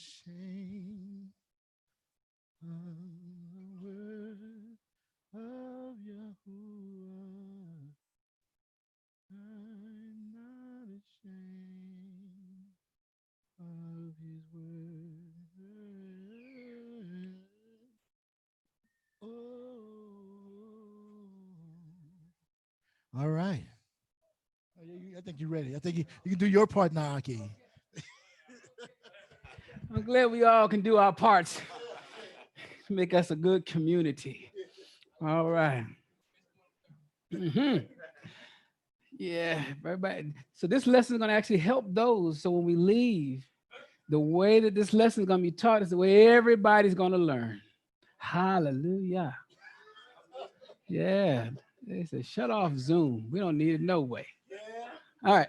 ashamed of the word of Yahuwah. I'm not ashamed of his word. Oh. All right. I think you're ready. I think you can do your part now, Aki. I'm glad we all can do our parts. Make us a good community. All right. Yeah, everybody. So this lesson is going to actually help those. So when we leave, the way that this lesson is going to be taught is the way everybody's going to learn. Hallelujah. Yeah. They said, shut off Zoom. We don't need it no way. All right.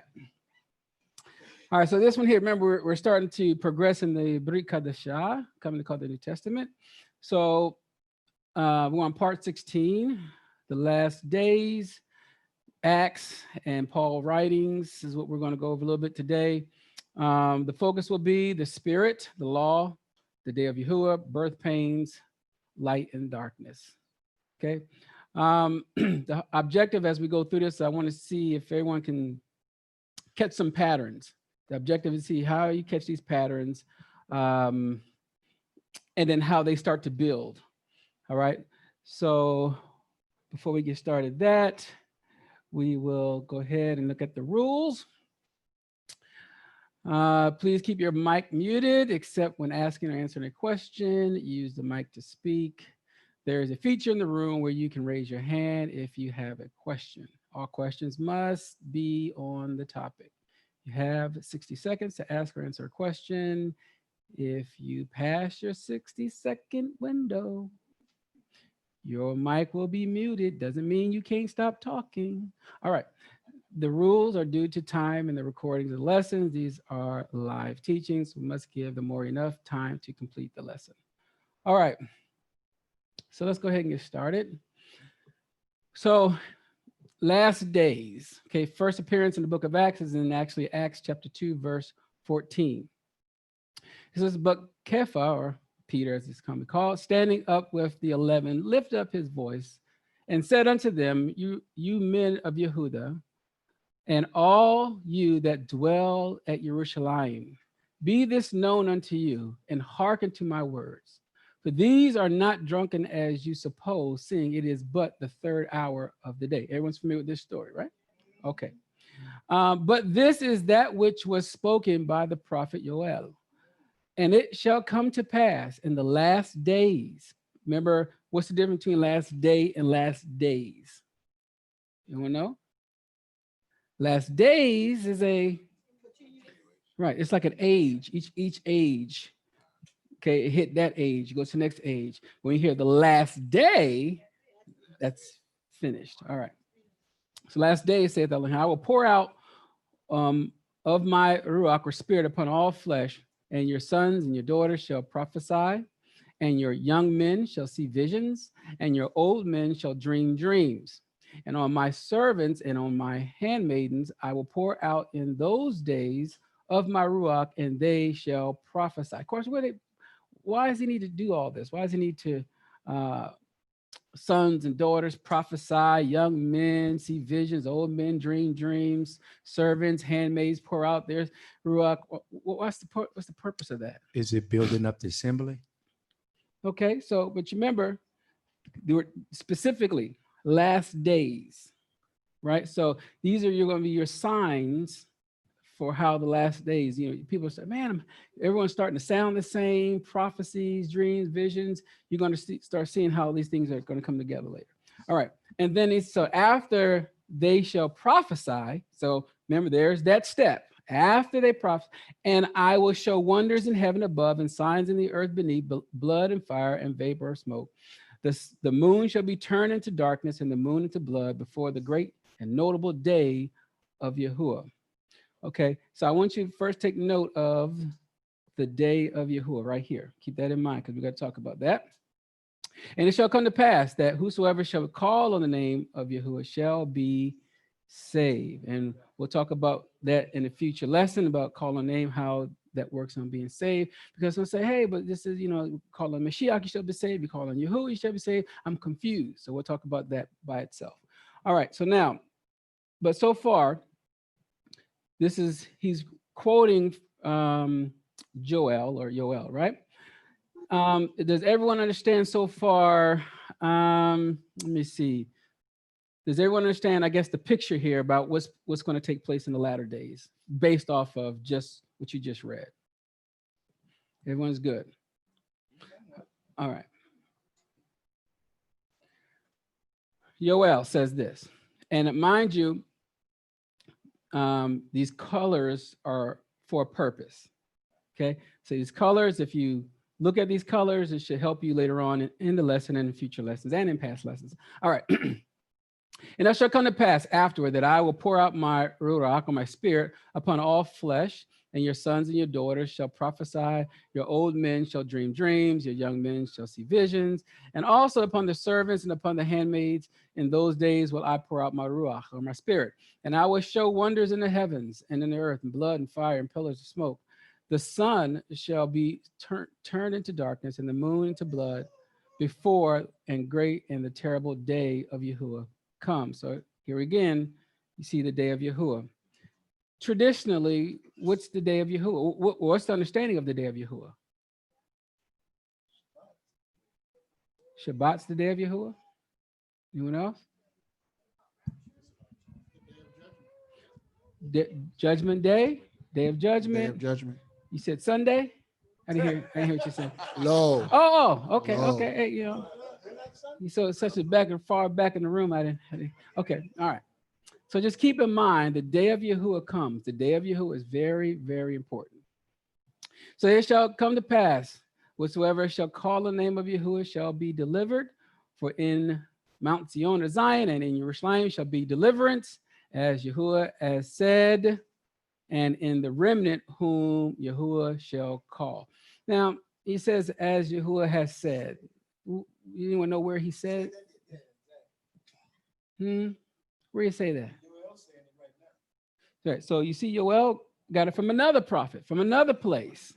All right. So this one here, remember, we're starting to progress in the Brit Kadashah, commonly called the New Testament. So we're on part 16, the last days, Acts and Paul writings is what we're going to go over a little bit today. The focus will be the spirit, the law, the day of Yahuah, birth pains, light and darkness. Okay. The objective as we go through this, I want to see if everyone can catch some patterns. The objective is to see how you catch these patterns and then how they start to build. All right. So before we get started that, we will go ahead and look at the rules. Please keep your mic muted, except when asking or answering a question. Use the mic to speak. There is a feature in the room where you can raise your hand if you have a question. All questions must be on the topic. You have 60 seconds to ask or answer a question. If you pass your 60-second window, your mic will be muted. Doesn't mean you can't stop talking. All right. The rules are due to time and the recordings of the lessons. These are live teachings. We must give the Moreh enough time to complete the lesson. All right. So let's go ahead and get started. So last days. Okay. First appearance in the book of Acts is in actually Acts chapter 2, verse 14. It says, but Kepha, or Peter, as it's commonly called, standing up with the 11, lifted up his voice and said unto them, you men of Yehudah, and all you that dwell at Jerusalem, be this known unto you, and hearken to my words. For these are not drunken as you suppose, seeing it is but the 3rd hour of the day. Everyone's familiar with this story, right? Okay. But this is that which was spoken by the prophet Yoel. And it shall come to pass in the last days. Remember, what's the difference between last day and last days? You want to know? Last days is right. It's like an age, each age. Okay, it hit that age, you go to the next age. When you hear the last day, that's finished. All right. So last day, saith Elohim, I will pour out of my Ruach or spirit upon all flesh, and your sons and your daughters shall prophesy, and your young men shall see visions, and your old men shall dream dreams. And on my servants and on my handmaidens, I will pour out in those days of my Ruach, and they shall prophesy. Of course, why does he need to do all this? Why does he need to sons and daughters prophesy, young men see visions, old men dream dreams, servants, handmaids pour out their Ruach? What's the purpose of that? Is it building up the assembly? Okay, so, but you remember, they were specifically last days, right? So these are going to be your signs for how the last days, people say, man, everyone's starting to sound the same, prophecies, dreams, visions. You're going to start seeing how these things are going to come together later. All right. And then so after they shall prophesy, so remember, there's that step. After they prophesy, and I will show wonders in heaven above and signs in the earth beneath, blood and fire and vapor of smoke. The moon shall be turned into darkness and the moon into blood before the great and notable day of Yahuah. Okay, so I want you to first take note of the day of Yahuah right here. Keep that in mind because we got to talk about that. And it shall come to pass that whosoever shall call on the name of Yahuah shall be saved. And we'll talk about that in a future lesson about calling on name, how that works on being saved. Because they'll say, hey, but this is, call on Mashiach, you shall be saved. You call on Yahuwah, you shall be saved. I'm confused. So we'll talk about that by itself. All right. So now, but so far, he's quoting Yoel, right? Does everyone understand so far? Let me see. Does everyone understand, I guess, the picture here about what's going to take place in the latter days based off of just what you just read? Everyone's good. All right. Yoel says this, and mind you, these colors are for a purpose. Okay, so these colors, if you look at these colors, it should help you later on in the lesson and in future lessons and in past lessons. All right. And it shall come to pass afterward that I will pour out my ruach, or my spirit, upon all flesh, and your sons and your daughters shall prophesy, your old men shall dream dreams, your young men shall see visions, and also upon the servants and upon the handmaids in those days will I pour out my ruach, or my spirit, and I will show wonders in the heavens and in the earth, and blood and fire and pillars of smoke. The sun shall be turned into darkness, and the moon into blood, before and great and the terrible day of Yahuwah come. So here again, you see the day of Yahuwah. Traditionally, what's the day of Yahuwah? What's the understanding of the day of Yahuwah? Shabbat's the day of Yahuwah? Anyone else? Judgment Day? Day of Judgment? Day of Judgment. You said Sunday? I didn't hear what you said. Low. Okay, Low. okay. Hey, you saw it's such a far back in the room. I didn't. Okay, all right. So just keep in mind the day of Yahuwah comes. The day of Yahuwah is very, very important. So it shall come to pass, whatsoever shall call the name of Yahuwah shall be delivered. For in Mount Zion or Zion and in Jerusalem shall be deliverance, as Yahuwah has said, and in the remnant whom Yahuwah shall call. Now, he says, as Yahuwah has said. Anyone know where he said? Where do you say that? Right. So you see, Yoel got it from another prophet, from another place.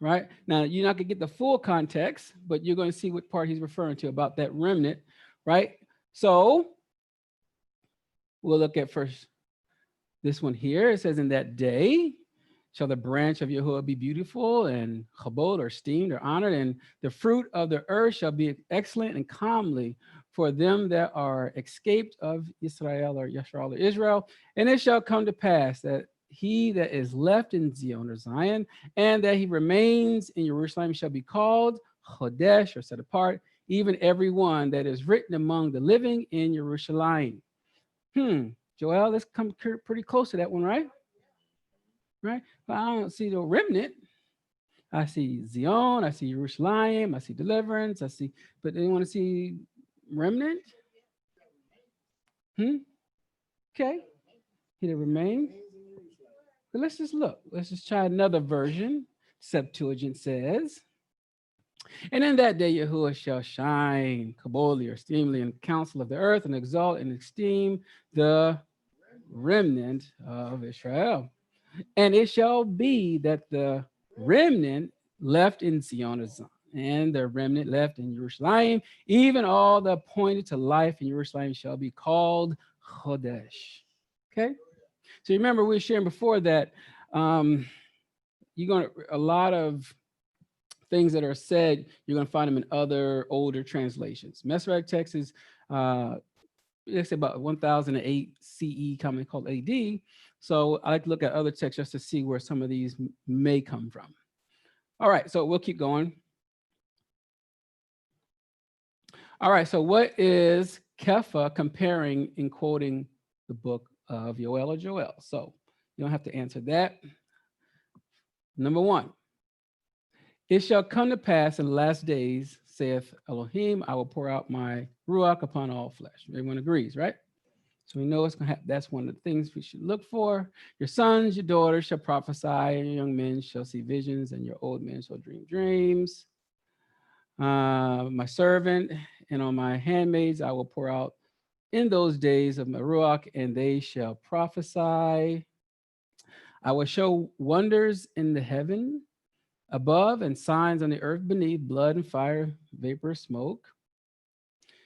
Right? Now, you're not going to get the full context, but you're going to see what part he's referring to about that remnant. Right? So we'll look at first this one here. It says, in that day shall the branch of Yahuwah be beautiful and chabod, or esteemed, or honored, and the fruit of the earth shall be excellent and comely for them that are escaped of Israel, or Yisrael, or Israel. And it shall come to pass that he that is left in Zion, or Zion, and that he remains in Jerusalem shall be called Chodesh, or set apart, even every one that is written among the living in Jerusalem. Joel, let's come pretty close to that one, right? Right? But I don't see the remnant. I see Zion, I see Jerusalem, I see deliverance, but they want to see remnant? Okay. He that remains. But let's just look. Let's just try another version. Septuagint says, and in that day Yahuwah shall shine, kaboli, or steamly, in the council of the earth, and exalt and esteem the remnant of Israel. And it shall be that the remnant left in Zion and the remnant left in Jerusalem, even all the appointed to life in Jerusalem shall be called Chodesh. Okay? So remember, we were sharing before that a lot of things that are said, you're going to find them in other older translations. Masoretic text is let's say about 1008 CE, commonly called AD. So I like to look at other texts just to see where some of these may come from. All right, so we'll keep going. All right, so what is Kepha comparing in quoting the book of Yoel or Joel? So you don't have to answer that. Number one, it shall come to pass in the last days, saith Elohim, I will pour out my ruach upon all flesh. Everyone agrees, right? So we know it's going to happen. That's one of the things we should look for. Your sons, your daughters shall prophesy, and your young men shall see visions, and your old men shall dream dreams. My servant and on my handmaids I will pour out in those days of my ruach, and they shall prophesy. I will show wonders in the heaven above and signs on the earth beneath, blood and fire, vapor, smoke.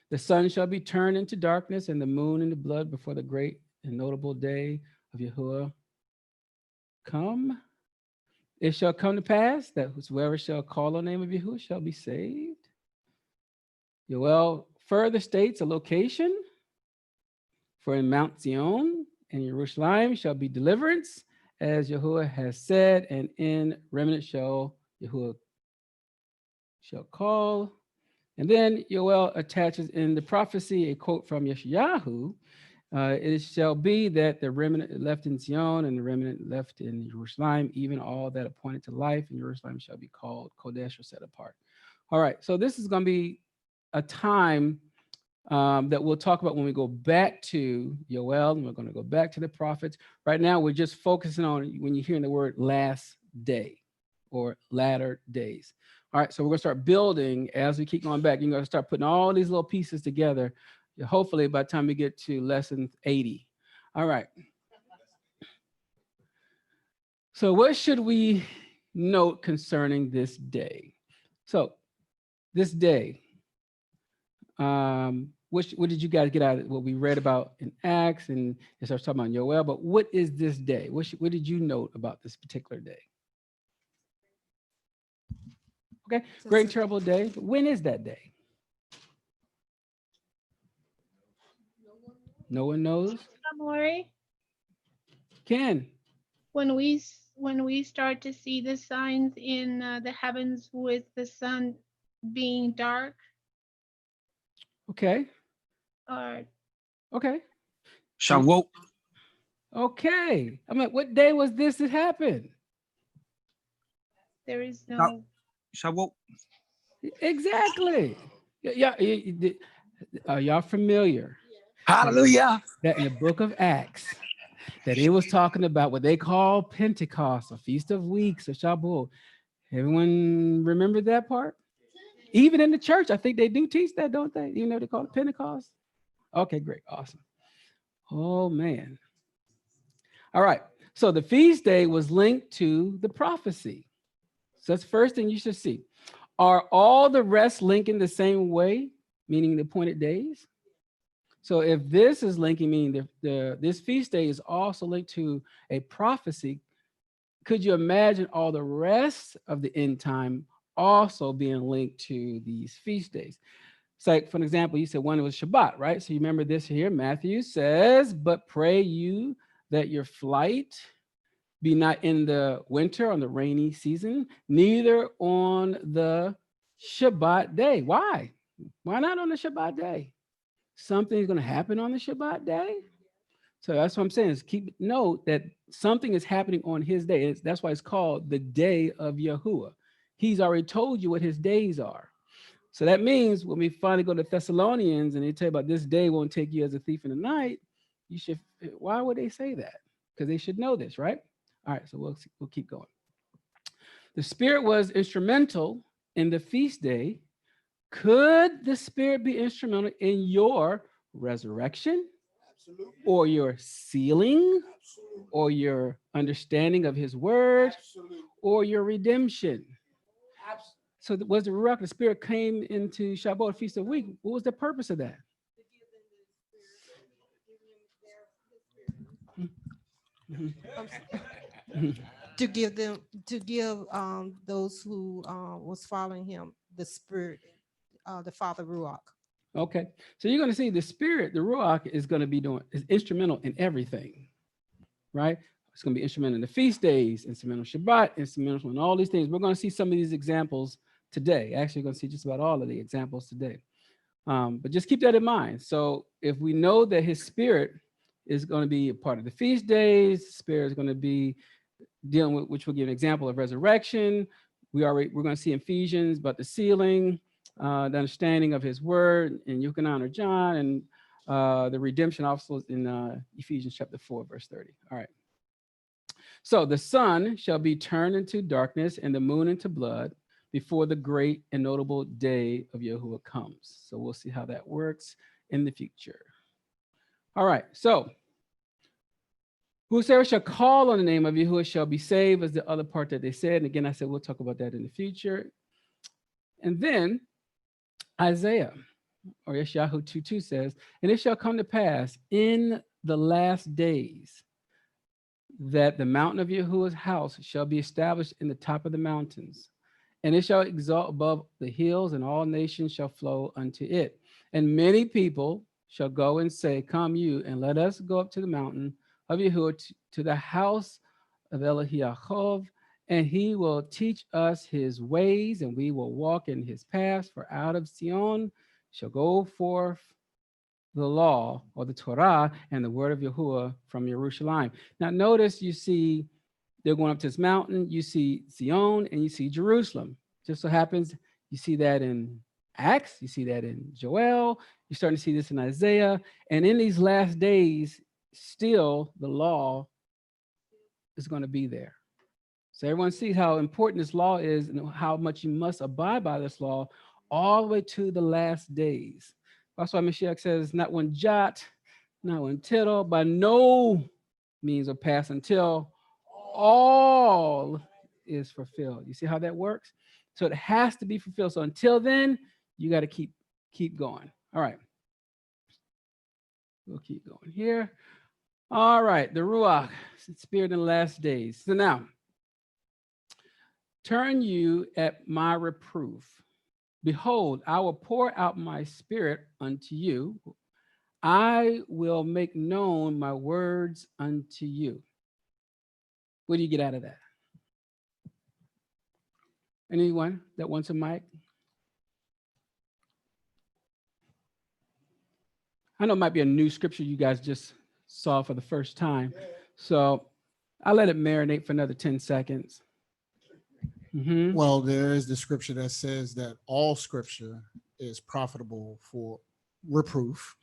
The sun shall be turned into darkness and the moon into blood before the great and notable day of Yahuah come. It shall come to pass that whosoever shall call on the name of Yahuwah shall be saved. Yoel further states a location, for in Mount Zion and Jerusalem shall be deliverance, as Yahuwah has said, and in remnant shall Yahuwah shall call. And then Yoel attaches in the prophecy a quote from Yeshayahu. It shall be that the remnant left in Zion and the remnant left in Jerusalem, even all that appointed to life in Jerusalem shall be called Kodesh or set apart. All right, so this is going to be a time that we'll talk about when we go back to Yoel, and we're going to go back to the prophets. Right now, we're just focusing on when you're hearing the word last day or latter days. All right, so we're going to start building as we keep going back. You're going to start putting all these little pieces together. Hopefully, by the time we get to lesson 80. All right. So what should we note concerning this day? So this day, what did you guys get out of what we read about in Acts and it starts talking about Yoel, but what is this day? What did you note about this particular day? Okay, great and terrible day. When is that day? No one knows? Moreh, Ken? when we start to see the signs in the heavens with the sun being dark, Okay, or okay, Shavuot. okay. I'm like, what day was this that happened? there is no Shavuot. Exactly. Yeah, are y'all familiar Hallelujah. that in the book of Acts, that it was talking about what they call Pentecost, or Feast of Weeks, or Shavuot? Everyone remember that part? Even in the church, I think they do teach that, don't they? You know, they call it Pentecost. Okay, great, awesome. Oh man. All right. So the feast day was linked to the prophecy. So that's the first thing you should see. Are all the rest linking the same way, meaning the appointed days? So if this is linking, meaning this feast day is also linked to a prophecy, could you imagine all the rest of the end time also being linked to these feast days? It's like, for example, you said one was Shabbat, right? So you remember this here, Matthew says, but pray you that your flight be not in the winter, on the rainy season, neither on the Shabbat day. Why? Why not on the Shabbat day? Something's going to happen on the Shabbat day. So that's what I'm saying is keep note that something is happening on his day. That's why it's called the day of Yahuwah. He's already told you what his days are. So that means when we finally go to Thessalonians and they tell you about this day won't take you as a thief in the night, you should, why would they say that? Because they should know this, right? All right, so we'll keep going. The Spirit was instrumental in the feast day. Could the Spirit be instrumental in your resurrection? Absolutely. Or your sealing? Absolutely. Or your understanding of his word? Absolutely. Or your redemption? Absolutely. So was the Ruach, the Spirit came into Shabbat, Feast of Week. What was the purpose of that? To give them, to give those who was following him the Spirit, the Father Ruach. Okay, so you're going to see the Spirit, the Ruach, is going to be is instrumental in everything, right? It's going to be instrumental in the feast days, instrumental Shabbat, instrumental in all these things. We're going to see some of these examples today. Actually, we're going to see just about all of the examples today. But just keep that in mind. So if we know that his Spirit is going to be a part of the feast days, Spirit is going to be dealing with, which will give an example of resurrection. We're going to see in Ephesians about the sealing, the understanding of his word in Yochanan or John, and the redemption also in Ephesians chapter 4, verse 30. All right. So the sun shall be turned into darkness and the moon into blood before the great and notable day of Yahuwah comes. So we'll see how that works in the future. All right. So Whosoever shall call on the name of Yahuwah shall be saved, is the other part that they said. And again, I said we'll talk about that in the future. And then Isaiah, or Yeshayahu 2:2 says, and it shall come to pass in the last days that the mountain of Yahuwah's house shall be established in the top of the mountains, and it shall exalt above the hills, and all nations shall flow unto it. And many people shall go and say, come you, and let us go up to the mountain of Yahuwah, to the house of Yaakov, and he will teach us his ways, and we will walk in his paths. For out of Zion shall go forth the law, or the Torah, and the word of Yahuwah from Jerusalem. Now notice, you see they're going up to this mountain, you see Zion, and you see Jerusalem. Just so happens you see that in Acts, you see that in Joel, you're starting to see this in Isaiah, and in these last days, still the law is going to be there. So everyone sees how important this law is and how much you must abide by this law all the way to the last days. That's why Mashiach says, not one jot, not one tittle, by no means will pass until all is fulfilled. You see how that works? So it has to be fulfilled. So until then, you got to keep going. All right. We'll keep going here. All right, the Ruach, spirit in the last days. So now, turn you at my reproof. Behold, I will pour out my spirit unto you. I will make known my words unto you. What do you get out of that? Anyone that wants a mic? I know it might be a new scripture you guys just saw for the first time. So I'll let it marinate for another 10 seconds. Mm-hmm. Well, there is the scripture that says that all scripture is profitable for reproof,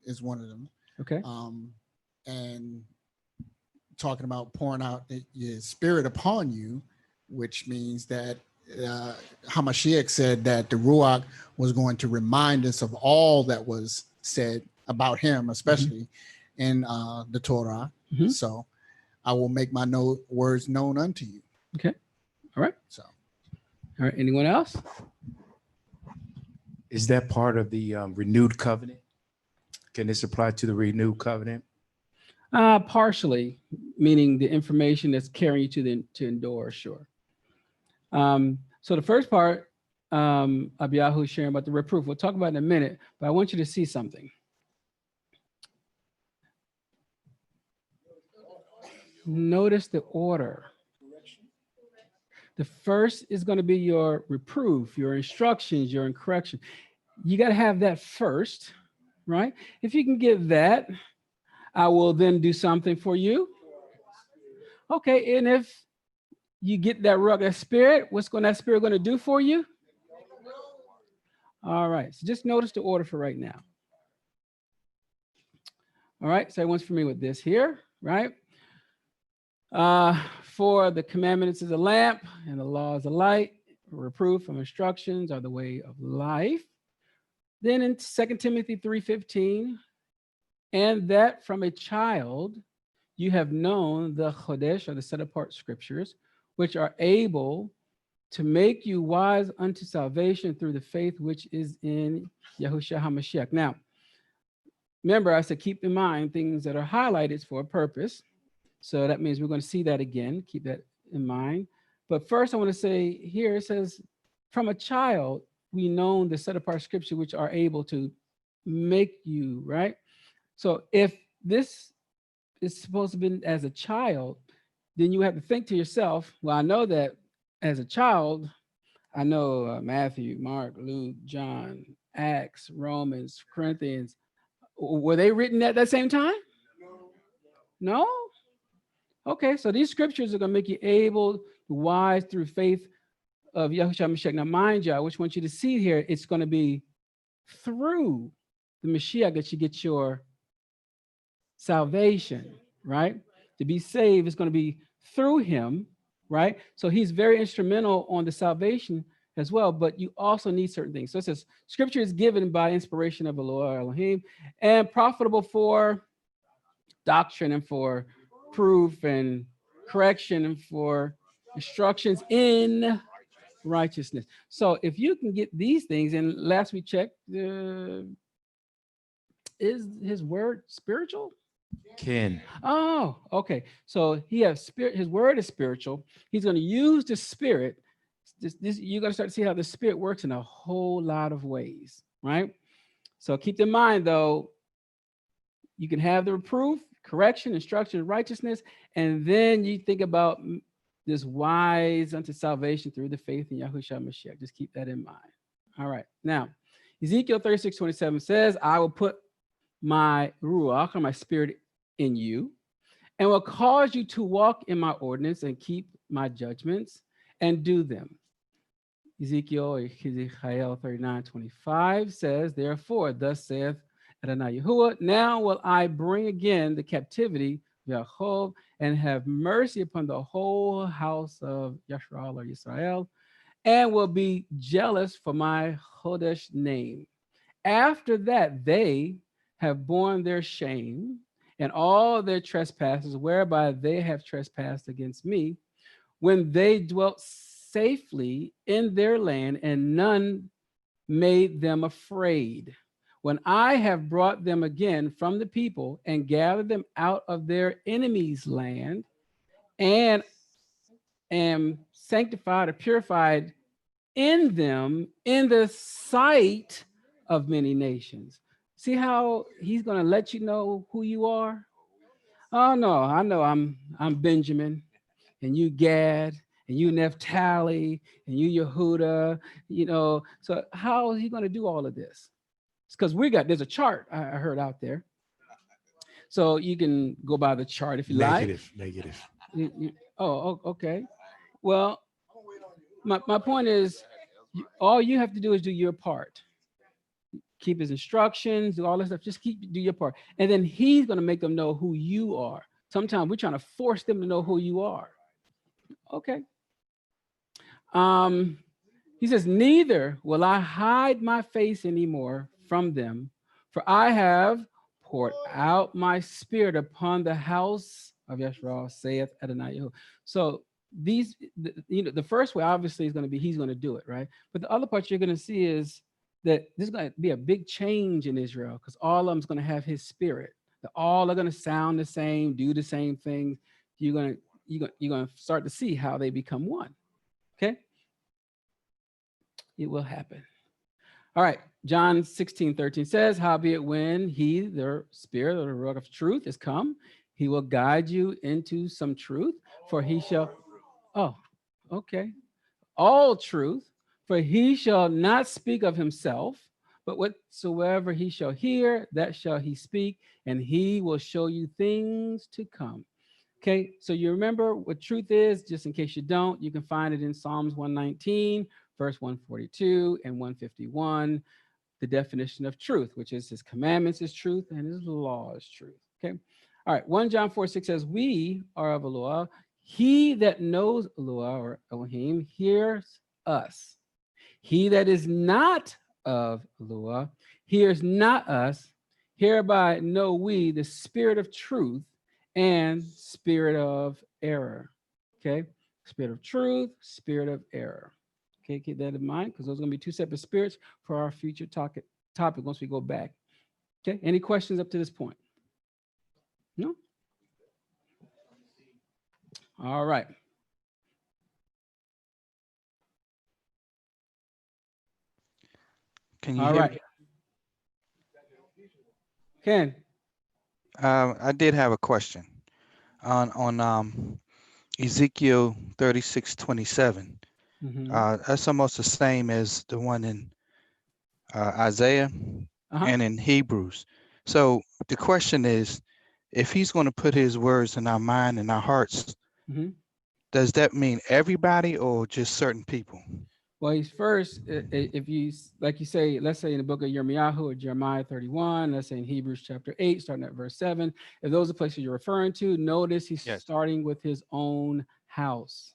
is one of them. Okay. And talking about pouring out his spirit upon you, which means that Hamashiach said that the Ruach was going to remind us of all that was said about him, especially in the Torah. So I will make my words known unto you. Okay. All right. So, all right. Anyone else? Is that part of the renewed covenant? Can this apply to the renewed covenant? Partially, meaning the information that's carrying you to endure, sure. So the first part, Abiyahu sharing about the reproof, we'll talk about in a minute, but I want you to see something. Notice the order. The first is going to be your reproof, your instructions, your correction. You got to have that first, right? If you can get that, I will then do something for you. Okay, and if you get that rugged spirit, what's that spirit going to do for you? All right, so just notice the order for right now. All right, so everyone's familiar with this here, right? For the commandments is a lamp and the law is a light. Reproof and instructions are the way of life. Then in 2 Timothy 3:15, and that from a child you have known the Chodesh, or the set apart scriptures, which are able to make you wise unto salvation through the faith which is in Yahushua HaMashiach. Now, remember, I said keep in mind things that are highlighted for a purpose. So that means we're going to see that again. Keep that in mind. But first, I want to say here it says, from a child, we know the set apart scripture which are able to make you, right? So if this is supposed to be as a child, then you have to think to yourself, well, I know that as a child, I know Matthew, Mark, Luke, John, Acts, Romans, Corinthians. Were they written at that same time? No? Okay, so these scriptures are going to make you able, wise through faith of Yahushua Mashiach. Now, mind you, which I want you to see here, it's going to be through the Mashiach that you get your salvation, right? To be saved is going to be through him, right? So he's very instrumental on the salvation as well, but you also need certain things. So it says, scripture is given by inspiration of the Lord Elohim and profitable for doctrine and for reproof and correction and for instructions in righteousness. So if you can get these things, and last we checked, is his word spiritual? Ken. Oh, okay. So he has spirit. His word is spiritual. He's going to use the spirit. You're going to start to see how the spirit works in a whole lot of ways, right? So keep in mind, though, you can have the reproof, correction, instruction, righteousness, and then you think about this wise unto salvation through the faith in Yahushua Mashiach. Just keep that in mind. All right. Now, Ezekiel 36:27 says, I will put my ruach, or my spirit, in you, and will cause you to walk in my ordinance and keep my judgments and do them. Ezekiel 39:25 says, therefore, thus saith Adonai Yahuwah, now will I bring again the captivity of Yahuwah and have mercy upon the whole house of Yashrael or Yisrael, and will be jealous for my Chodesh name. After that, they have borne their shame and all their trespasses, whereby they have trespassed against me, when they dwelt safely in their land, and none made them afraid. When I have brought them again from the people and gathered them out of their enemies' land, and am sanctified or purified in them in the sight of many nations. See how he's going to let you know who you are? Oh no, I know I'm Benjamin, and you Gad, and you Naphtali, and you Yehudah, you know. So how is he going to do all of this? It's because there's a chart I heard out there. So you can go by the chart if you Negative. Oh, okay. Well, my point is, all you have to do is do your part. Keep his instructions, do all that stuff. Just do your part. And then he's going to make them know who you are. Sometimes we're trying to force them to know who you are. Okay. He says, neither will I hide my face anymore from them, for I have poured out my spirit upon the house of Yeshua, saith Adonai Yahuwah. So the first way obviously is going to be he's going to do it, right? But the other part you're going to see is that there's going to be a big change in Israel, because all of them is going to have his spirit. They're all are going to sound the same, do the same things. You're going to start to see how they become one. Okay, it will happen. All right, John 16:13 says, howbeit when he, the spirit or the rock of truth is come, he will guide you into some truth, for he shall, all truth, for he shall not speak of himself, but whatsoever he shall hear, that shall he speak, and he will show you things to come. Okay, so you remember what truth is, just in case you don't, you can find it in Psalms 119, verse 142 and 151, the definition of truth, which is his commandments is truth and his law is truth. Okay, all right, 1 John 4:6 says, we are of Yahuwah. He that knows Yahuwah or Elohim hears us. He that is not of Yahuwah hears not us. Hereby know we the spirit of truth and spirit of error. Okay, spirit of truth, spirit of error. Okay, keep that in mind, because those are going to be two separate spirits for our future topic once we go back. Okay, any questions up to this point? No? All right. Can you All hear right. me? Ken. I did have a question on Ezekiel 36:27. That's almost the same as the one in Isaiah and in Hebrews. So the question is, if he's going to put his words in our mind and our hearts, does that mean everybody or just certain people? Well, he's first, if you, like you say, let's say in the book of Yirmiyahu or Jeremiah 31, let's say in Hebrews chapter 8, starting at verse 7, if those are places you're referring to, notice he's starting with his own house.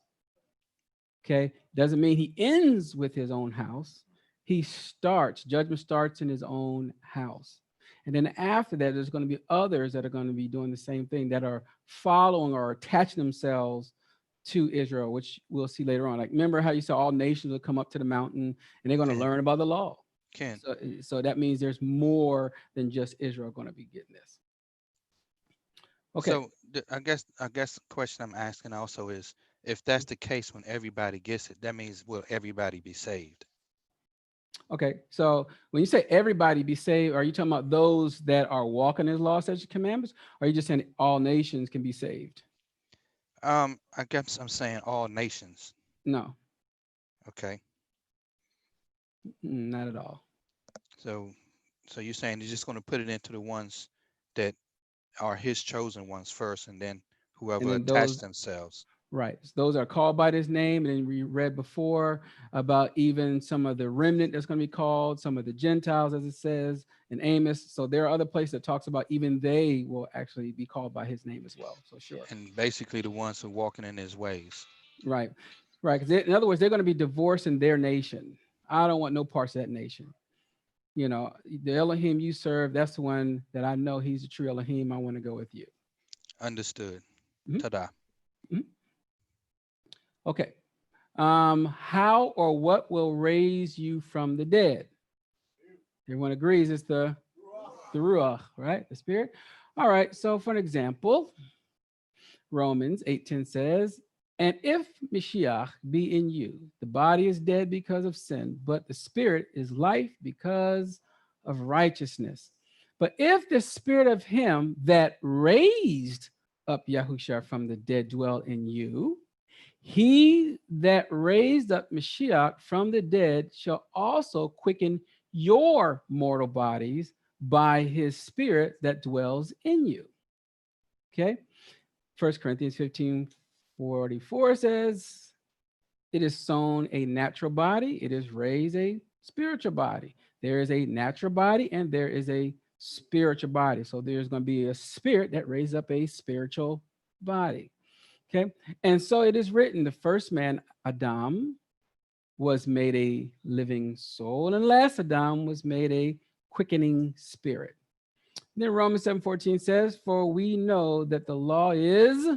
Okay, doesn't mean he ends with his own house. He starts, judgment starts in his own house. And then after that, there's going to be others that are going to be doing the same thing, that are following or attaching themselves to Israel, which we'll see later on. Like, remember how you saw all nations will come up to the mountain and they're going to Ken, learn about the law. Ken, So that means there's more than just Israel going to be getting this. Okay. so I guess the question I'm asking also is, if that's the case, when everybody gets it, that means will everybody be saved? Okay, so when you say everybody be saved, are you talking about those that are walking his law, statutes, commandments? Or are you just saying all nations can be saved? I guess I'm saying all nations. No, Okay, not at all. so you're saying you're just going to put it into the ones that are his chosen ones first, and then And whoever then attach those, themselves. right, so those are called by his name. And then we read before about even some of the remnant that's going to be called, some of the Gentiles, as it says in Amos. So there are other places that talks about even they will actually be called by his name as well. So sure. And basically the ones who walking in his ways. Right, right. Because in other words, they're going to be divorcing their nation. I don't want no parts of that nation. You know, the Elohim you serve, that's the one that I know he's the true Elohim. I want to go with you. Understood. Mhm. Ta-da. Okay. How or what will raise you from the dead? Everyone agrees it's the Ruach, right? The spirit. All right. So for an example, Romans 8:10 says, and if Mashiach be in you, the body is dead because of sin, but the spirit is life because of righteousness. But if the spirit of him that raised up Yahushua from the dead dwell in you, he that raised up Mashiach from the dead shall also quicken your mortal bodies by his spirit that dwells in you. Okay. 1 Corinthians 15:44 says, it is sown a natural body, it is raised a spiritual body. There is a natural body and there is a spiritual body. So there's going to be a spirit that raised up a spiritual body. Okay. And so it is written, the first man, Adam, was made a living soul, and last Adam was made a quickening spirit. Then Romans 7:14 says, for we know that the law is,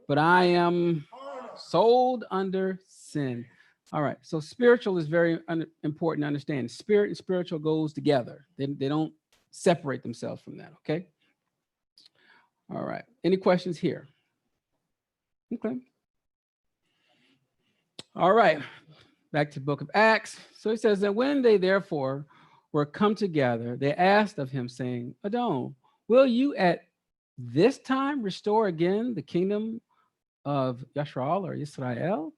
but I am sold under sin. All right. So spiritual is very important to understand. Spirit and spiritual goes together. They don't separate themselves from that. Okay. All right. Any questions here? Okay. All right. Back to the book of Acts. So it says that when they therefore were come together, they asked of him, saying, Adon, will you at this time restore again the kingdom of Yashrael or Israel?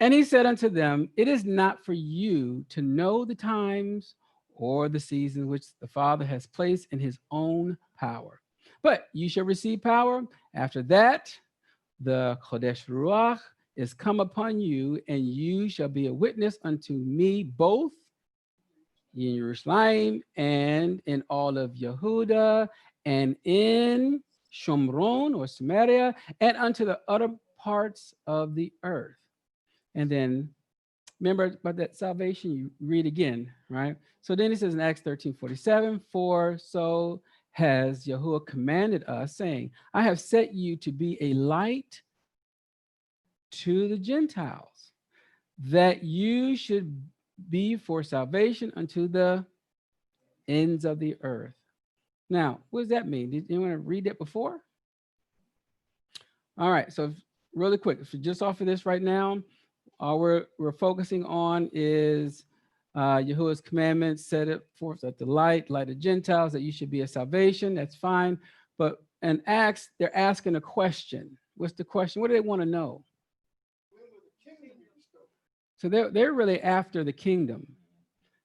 And he said unto them, it is not for you to know the times or the seasons which the Father has placed in his own power, but you shall receive power. After that, the Chodesh Ruach is come upon you, and you shall be a witness unto me both in Jerusalem and in all of Yehudah and in Shomron or Samaria and unto the other parts of the earth. And then remember about that salvation, you read again, right? So then it says in Acts 13:47, for so has Yahuah commanded us, saying, I have set you to be a light to the Gentiles, that you should be for salvation unto the ends of the earth. Now, what does that mean? Did you want to read that before? All right, so really quick, so just off of this right now, all we're focusing on is Yahuwah's commandments, set it forth at the light of Gentiles, that you should be a salvation. That's fine. But in Acts, they're asking a question. What's the question? What do they want to know? So they're really after the kingdom,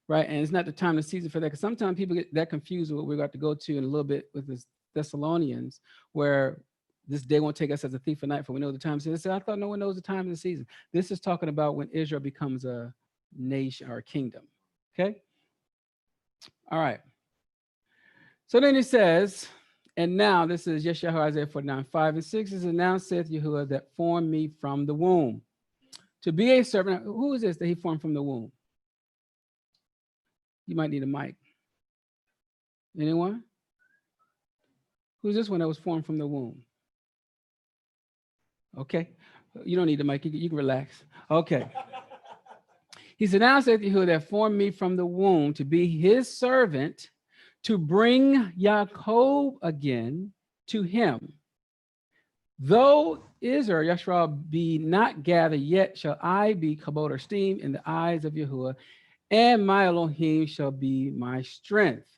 right? And it's not the time, the season for that, because sometimes people get that confused with what we're about to go to in a little bit with the Thessalonians, where this day won't take us as a thief of night, for we know the time. So I thought no one knows the time of the season. This is talking about when Israel becomes a nation or a kingdom. Okay. All right. So then it says, and now this is Yeshayahu Isaiah 49:5 and 6 is announced, saith Yahuwah, that formed me from the womb to be a servant. Who is this that he formed from the womb? You might need a mic. Anyone? Who's this one that was formed from the womb? Okay. You don't need the mic. You can relax. Okay. He said, now saith Yahuwah that formed me from the womb to be his servant, to bring Yaakov again to him. Though Israel, Yashra, be not gathered, yet shall I be kabod or esteemed in the eyes of Yahuwah, and my Elohim shall be my strength.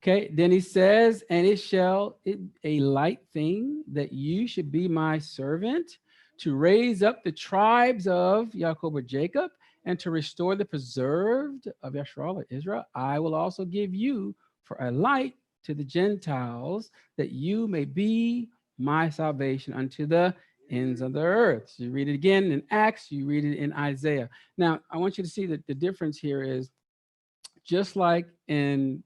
Okay, then he says, and it shall a light thing that you should be my servant to raise up the tribes of Yaakov or Jacob and to restore the preserved of Yashra or Israel. I will also give you for a light to the Gentiles, that you may be my salvation unto the ends of the earth. So you read it again in Acts, you read it in Isaiah. Now, I want you to see that the difference here is just like in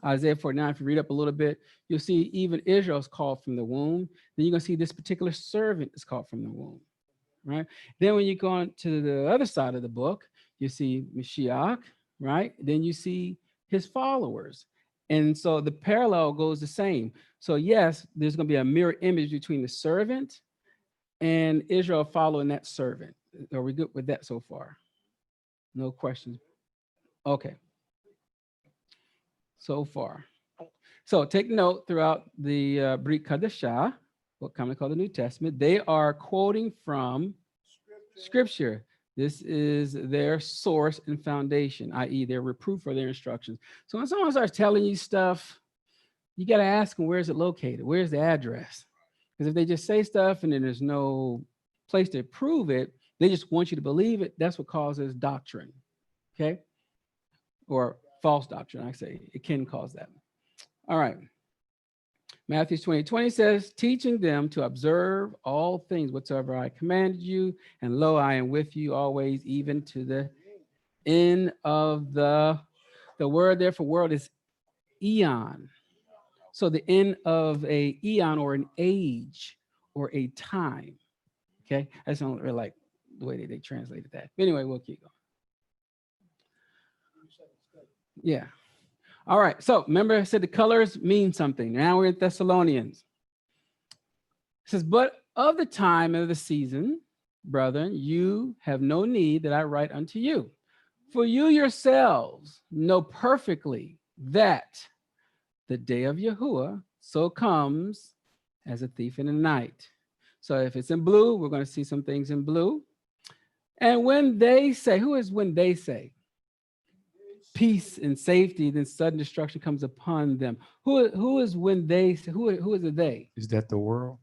Isaiah 49, if you read up a little bit, you'll see even Israel is called from the womb. Then you're going to see this particular servant is called from the womb, right? Then when you go on to the other side of the book, you see Mashiach, right? Then you see his followers. And so the parallel goes the same. So yes, there's going to be a mirror image between the servant and Israel following that servant. Are we good with that so far? No questions. Okay. So far. So take note throughout the Brit Kadashah, what commonly called the New Testament, they are quoting from Scripture. This is their source and foundation, i.e. their reproof or their instructions. So when someone starts telling you stuff, you got to ask them, where is it located? Where's the address? Because if they just say stuff and then there's no place to prove it, they just want you to believe it. That's what causes doctrine, okay? Or false doctrine, I say. It can cause that. All right. Matthew 20:20 says, teaching them to observe all things whatsoever I commanded you, and lo, I am with you always, even to the end of the word there for world is eon. So the end of a eon or an age or a time. Okay, I just don't really like the way they translated that. But anyway, we'll keep going. Yeah. All right. So remember I said the colors mean something. Now we're in Thessalonians. It says, but of the time of the season, brethren, you have no need that I write unto you. For you yourselves know perfectly that the day of Yahuwah so comes as a thief in the night. So if it's in blue, we're going to see some things in blue. And when they say, who is when they say? Peace and safety, then sudden destruction comes upon them. Who is when they say, who is it they? Is that the world?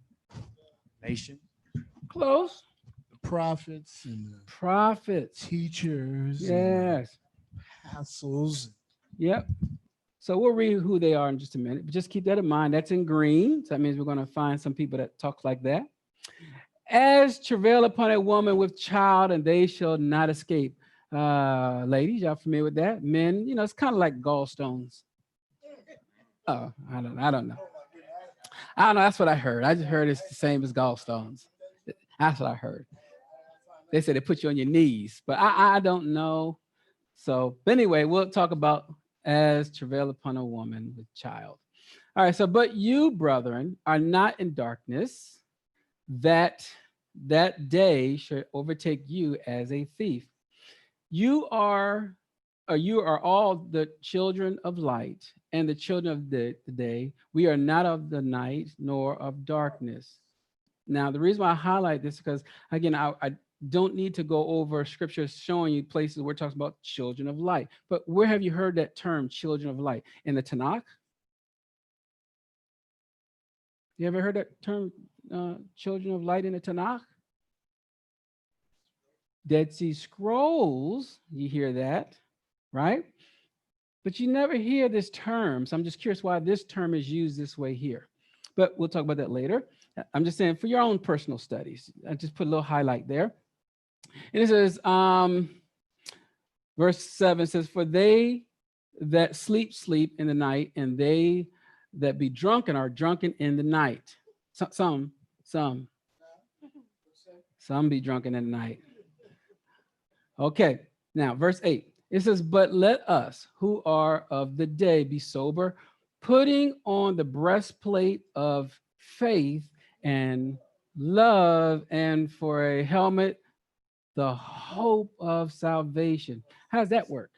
Nation? Close. The prophets and the Prophets. teachers. Yes. And apostles. Yep. So we'll read who they are in just a minute, but just keep that in mind. That's in green. So that means we're going to find some people that talk like that. As travail upon a woman with child, and they shall not escape. Ladies, y'all familiar with that? Men, you know, it's kind of like gallstones. Oh, I don't know. I don't know. That's what I heard. I just heard it's the same as gallstones. That's what I heard. They said they put you on your knees, but I don't know. So, but anyway, we'll talk about as travail upon a woman with child. All right. So, but you, brethren, are not in darkness, that day should overtake you as a thief. You are all the children of light and the children of the day. We are not of the night nor of darkness. Now, the reason why I highlight this is because, again, I don't need to go over scripture showing you places where it talks about children of light. But where have you heard that term, children of light? In the Tanakh? You ever heard that term, children of light in the Tanakh? Dead Sea Scrolls, you hear that, right? But you never hear this term. So I'm just curious why this term is used this way here. But we'll talk about that later. I'm just saying for your own personal studies. I just put a little highlight there. And it says, verse 7 says, for they that sleep in the night, and they that be drunken are drunken in the night. Some be drunken in the night. Okay, now verse 8. It says, but let us who are of the day be sober, putting on the breastplate of faith and love, and for a helmet, the hope of salvation. How does that work?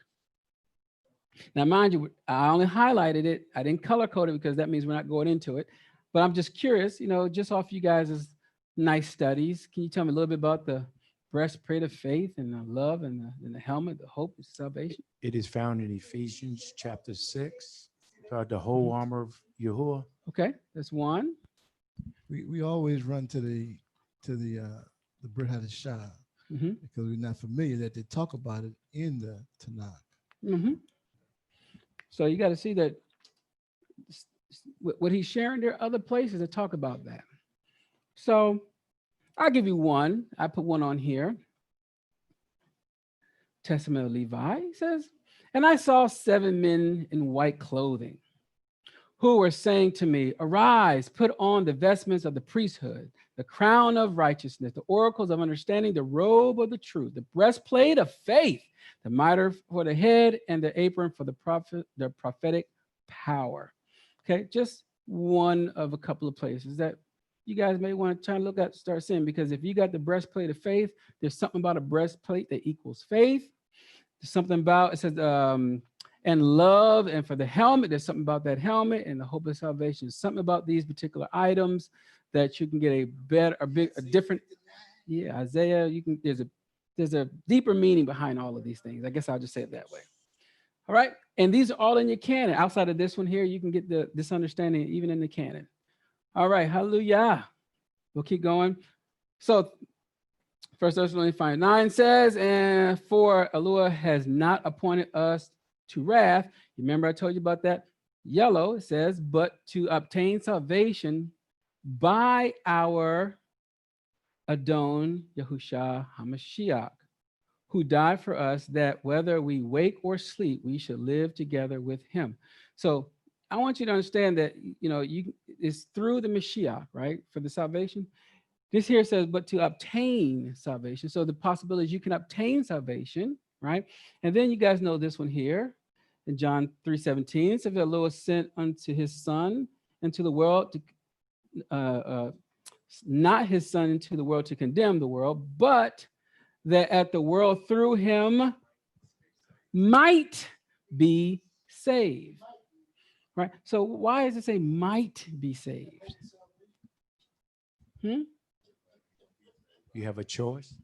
Now, mind you, I only highlighted it. I didn't color code it because that means we're not going into it. But I'm just curious, just off you guys' nice studies, can you tell me a little bit about the breastplate of faith and the love and the helmet, the hope of salvation? It is found in Ephesians chapter 6, about the whole armor of Yahuah. Okay, that's one. We always run to the Brit Hadashah Mm-hmm. because we're not familiar that they talk about it in the Tanakh. Mm-hmm. So you got to see that what he's sharing, there are other places that talk about that. So I'll give you one. I put one on here. Testament of Levi, he says, and I saw 7 men in white clothing who were saying to me, arise, put on the vestments of the priesthood, the crown of righteousness, the oracles of understanding, the robe of the truth, the breastplate of faith, the mitre for the head, and the apron for the prophetic power. Okay, just one of a couple of places that you guys may want to try and look at, start seeing, because if you got the breastplate of faith, there's something about a breastplate that equals faith. There's something about, it says, and love, and for the helmet, there's something about that helmet and the hope of salvation. Something about these particular items that you can get a different, yeah, Isaiah, there's a deeper meaning behind all of these things. I guess I'll just say it that way. All right, and these are all in your canon. Outside of this one here, you can get this understanding even in the canon. All right, hallelujah. We'll keep going. So 1 Thessalonians 5:9 says, and for Yahuwah has not appointed us to wrath. Remember I told you about that yellow, it says, but to obtain salvation by our Adon Yahushua HaMashiach, who died for us, that whether we wake or sleep, we should live together with him. So I want you to understand that, it's through the Mashiach, right, for the salvation. This here says, but to obtain salvation. So the possibility is you can obtain salvation, right? And then you guys know this one here in John 3:17. It says, the Lord sent unto his son into the world to, not his son into the world to condemn the world, but that at the world through him might be saved. Right? So why does it say might be saved? You have a choice.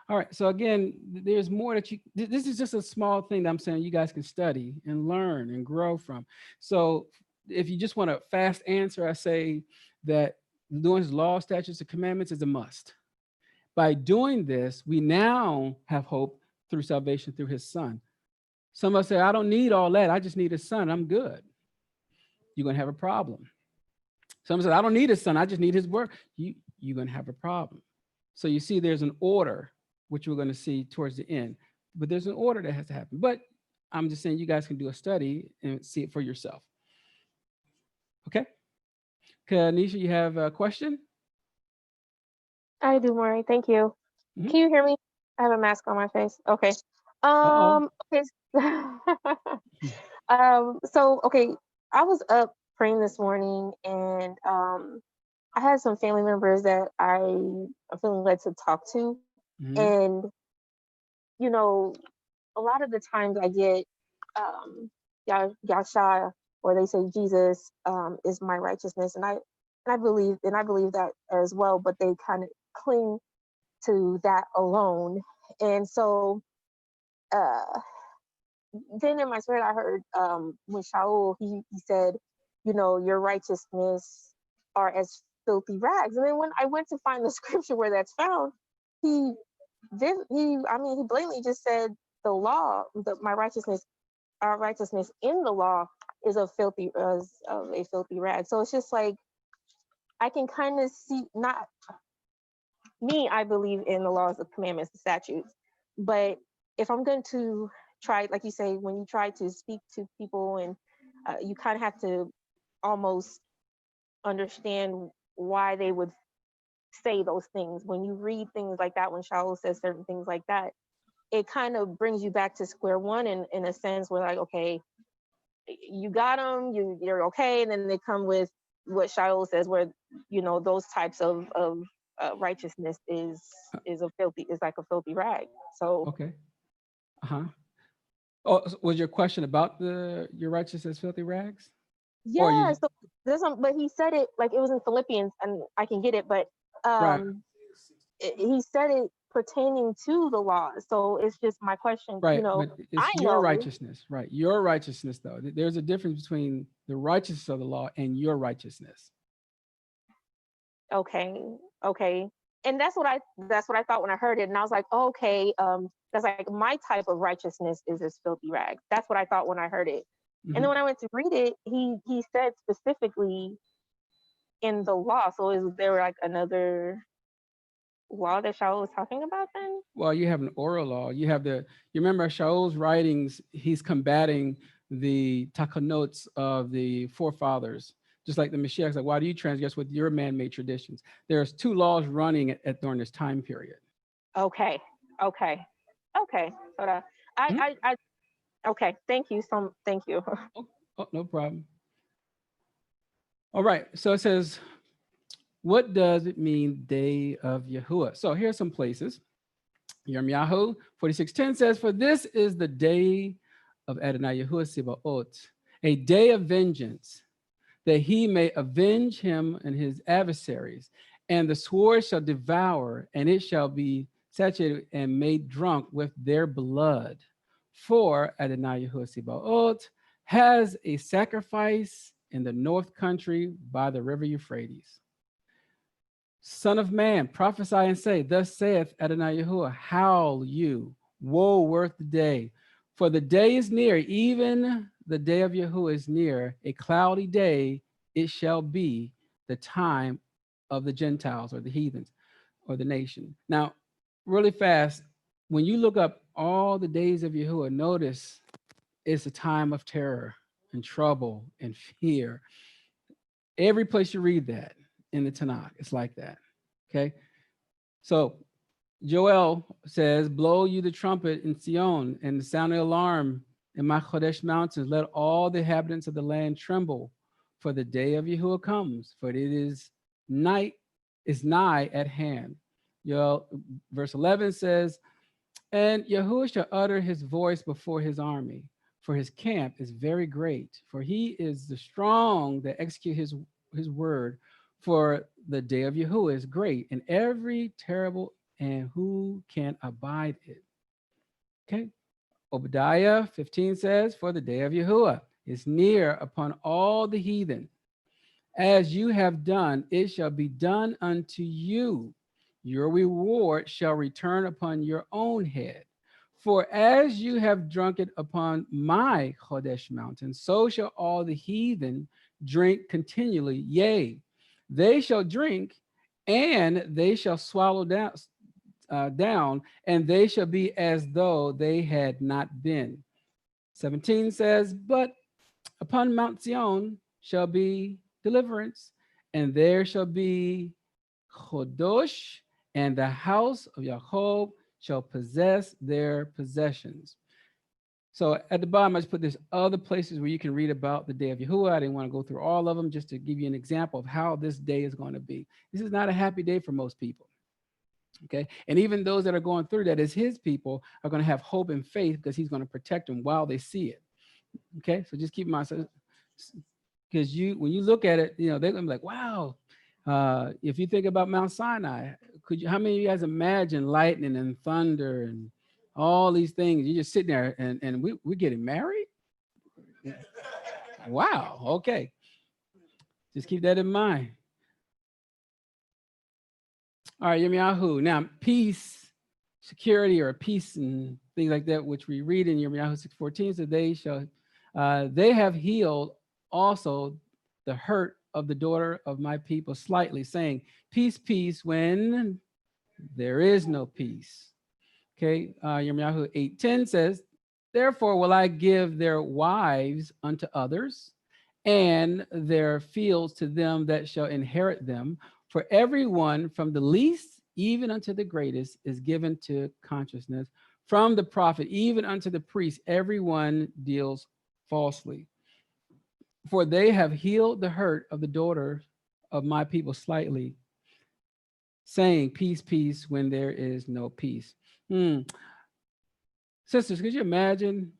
All right. So again, there's more that this is just a small thing that I'm saying you guys can study and learn and grow from. So if you just want a fast answer, I say that doing his law, statutes, and commandments is a must. By doing this, we now have hope through salvation through his son. Some of us say, I don't need all that. I just need his son. I'm good. You're going to have a problem. Some say, I don't need his son. I just need his word. You're going to have a problem. So you see, there's an order, which we're going to see towards the end. But there's an order that has to happen. But I'm just saying you guys can do a study and see it for yourself. Okay? Kanisha, you have a question? I do, Moreh. Thank you. Mhm. Can you hear me? I have a mask on my face. Okay. Okay. So okay, I was up praying this morning, and I had some family members that I'm feeling led to talk to. Mhm. And a lot of the times I get Yahshua, or they say Jesus is my righteousness, and I believe that as well, but they kind of cling to that alone. And so then in my spirit I heard when Shaul he said, your righteousness are as filthy rags. And then when I went to find the scripture where that's found, he blatantly just said the law, my righteousness, our righteousness in the law is of a filthy rag. So it's just like I can kind of see, not me, I believe in the laws, the commandments, the statutes. But if I'm going to try, like you say, when you try to speak to people, and you kind of have to almost understand why they would say those things. When you read things like that, when Shaul says certain things like that, it kind of brings you back to square one in a sense where like, okay, you got them, you're okay. And then they come with what Shaul says, where, you know, those types of righteousness is like a filthy rag. So Okay. Oh, so was your question about your righteousness filthy rags? Or yeah, so there's some, but he said it like it was in Philippians, and I can get it, but right, he said it pertaining to the law. So it's just my question, you right, know, but I it's your know. righteousness, right? Your righteousness, though. There's a difference between the righteousness of the law and your righteousness. Okay, and that's what I thought when I heard it, and I was like, okay, that's like my type of righteousness is this filthy rag. That's what I thought when I heard it. And then when I went to read it, he said specifically in the law. So is there like another law that Shaul was talking about then? Well, you have an oral law. You remember Shaul's writings, he's combating the takonots of the forefathers, just like the Mashiach's like, why do you transgress with your man-made traditions? There's two laws running during this time period. Okay. So okay. Thank you. Thank you. Oh, no problem. All right. So it says, what does it mean, day of Yahuwah? So here's some places. Yirmiyahu 46:10 says, for this is the day of Adonai Yahuwah Sibaot, a day of vengeance, that he may avenge him and his adversaries. And the sword shall devour, and it shall be saturated and made drunk with their blood. For Adonai Yahuwah Sibaot has a sacrifice in the north country by the river Euphrates. Son of man, prophesy and say, thus saith Adonai Yahuwah, howl you, woe worth the day. For the day is near, even the day of Yahuwah is near, a cloudy day it shall be, the time of the Gentiles or the heathens or the nation. Now, really fast, when you look up all the days of Yahuwah, notice it's a time of terror and trouble and fear. Every place you read that in the Tanakh, it's like that. Okay. So Joel says, blow you the trumpet in Sion and the sound of the alarm in my Chodesh mountains. Let all the inhabitants of the land tremble, for the day of Yahuwah comes, for it is nigh at hand. Joel, verse 11 says, and Yahuwah shall utter his voice before his army, for his camp is very great, for he is the strong that execute his word. For the day of Yahuwah is great and every terrible, and who can abide it? Okay. Obadiah 15 says, for the day of Yahuwah is near upon all the heathen. As you have done, it shall be done unto you. Your reward shall return upon your own head. For as you have drunk it upon my Chodesh mountain, so shall all the heathen drink continually. Yea, they shall drink, and they shall swallow down, and they shall be as though they had not been. 17 says, but upon Mount Zion shall be deliverance, and there shall be Chodosh, and the house of Jacob shall possess their possessions. So at the bottom, I just put this other places where you can read about the day of Yahuwah. I didn't want to go through all of them, just to give you an example of how this day is going to be. This is not a happy day for most people. Okay. And even those that are going through that as his people are going to have hope and faith because he's going to protect them while they see it. Okay. So just keep in mind, because when you look at it, they're going to be like, wow. If you think about Mount Sinai, how many of you guys imagine lightning and thunder and all these things? You're just sitting there and we're getting married? Wow. Okay. Just keep that in mind. All right, Yirmiyahu. Now, peace, security, or peace and things like that, which we read in Yirmiyahu 6:14, so they have healed also the hurt of the daughter of my people slightly, saying, peace, peace, when there is no peace. Okay, Yirmiyahu 8:10 says, therefore will I give their wives unto others, and their fields to them that shall inherit them. For everyone from the least even unto the greatest is given to consciousness. from the prophet, even unto the priest, everyone deals falsely. For they have healed the hurt of the daughter of my people slightly, saying, peace, peace, when there is no peace. Sisters, could you imagine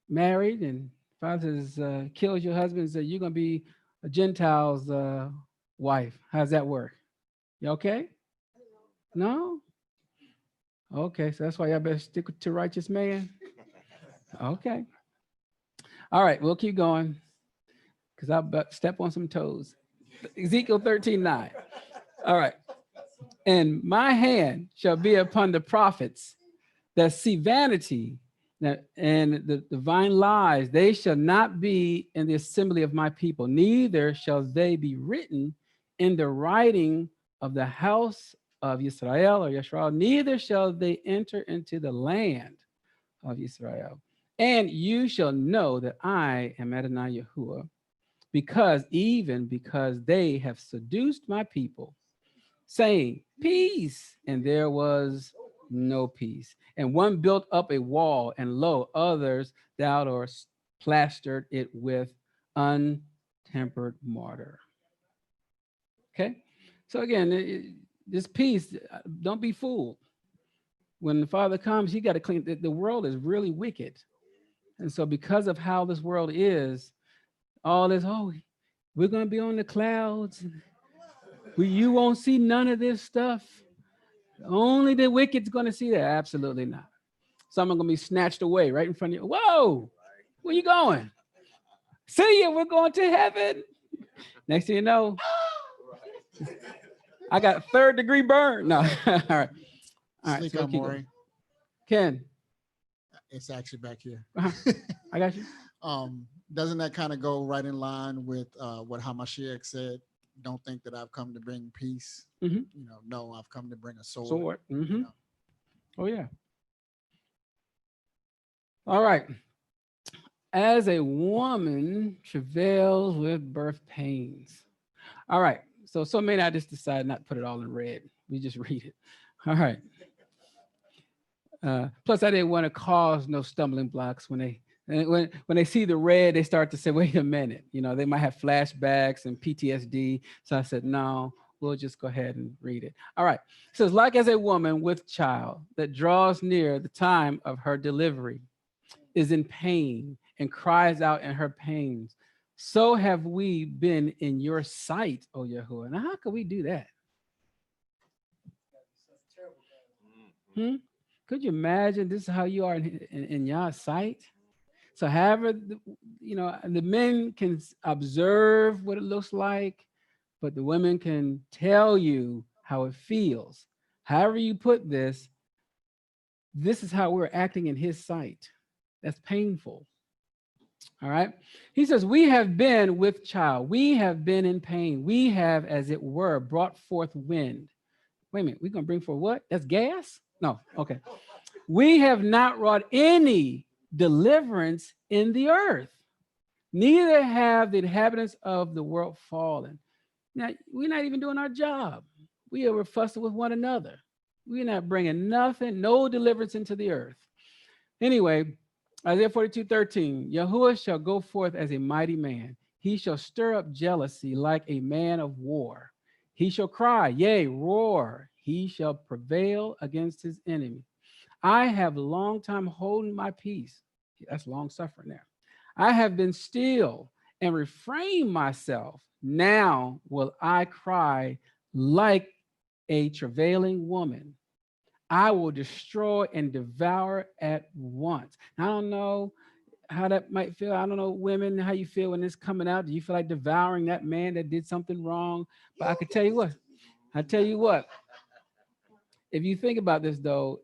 married and father says, kills your husband and says, you're going to be a Gentile's wife. How's that work? You okay? No? Okay, so that's why y'all better stick to righteous man. Okay. All right, we'll keep going because I'll about step on some toes. Ezekiel 13:9. All right. And my hand shall be upon the prophets that see vanity and the divine lies. They shall not be in the assembly of my people, neither shall they be written in the writing of the house of Israel or Yisrael, neither shall they enter into the land of Israel. And you shall know that I am Adonai Yahuwah, because they have seduced my people, saying, peace, and there was no peace. And one built up a wall, and lo, others thou or plastered it with untempered mortar. Okay, so again, this peace, don't be fooled. When the Father comes, he got to clean. The world is really wicked. And so because of how this world is, all this, oh, we're going to be on the clouds. You won't see none of this stuff. Only the wicked's going to see that. Absolutely not. Some are going to be snatched away right in front of you. Whoa, where you going? See you, we're going to heaven. Next thing you know, I got 3rd-degree burn. No, all right. All right, Sneak up, Moreh. Ken. It's actually back here. I got you. Doesn't that kind of go right in line with what Hamashiach said? Don't think that I've come to bring peace. Mm-hmm. No, I've come to bring a sword. Sword. Mm-hmm. Oh, yeah. All right. As a woman travails with birth pains. All right. So many, I just decided not to put it all in red. We just read it. All right. Plus, I didn't want to cause no stumbling blocks when they see the red, they start to say, wait a minute, they might have flashbacks and PTSD. So I said, no, we'll just go ahead and read it. All right. It says, like as a woman with child that draws near the time of her delivery, is in pain and cries out in her pains, so have we been in your sight, O Yahuwah. Now, how can we do that? Could you imagine this is how you are in Yah's sight? So however, the men can observe what it looks like, but the women can tell you how it feels. However you put this is how we're acting in his sight. That's painful. All right. He says, we have been with child. We have been in pain. We have, as it were, brought forth wind. Wait a minute. We're going to bring forth what? That's gas? No. Okay. We have not wrought any deliverance in the earth, neither have the inhabitants of the world fallen. Now, we're not even doing our job. We are fussing with one another. We're not bringing nothing, no deliverance into the earth. Anyway, Isaiah 42:13, Yahuwah shall go forth as a mighty man. He shall stir up jealousy like a man of war. He shall cry, yea, roar. He shall prevail against his enemy. I have long time holding my peace. That's long suffering there. I have been still and refrained myself. Now will I cry like a travailing woman. I will destroy and devour at once. I don't know how that might feel. I don't know, women, how you feel when it's coming out. Do you feel like devouring that man that did something wrong? But I can tell you what, if you think about this though,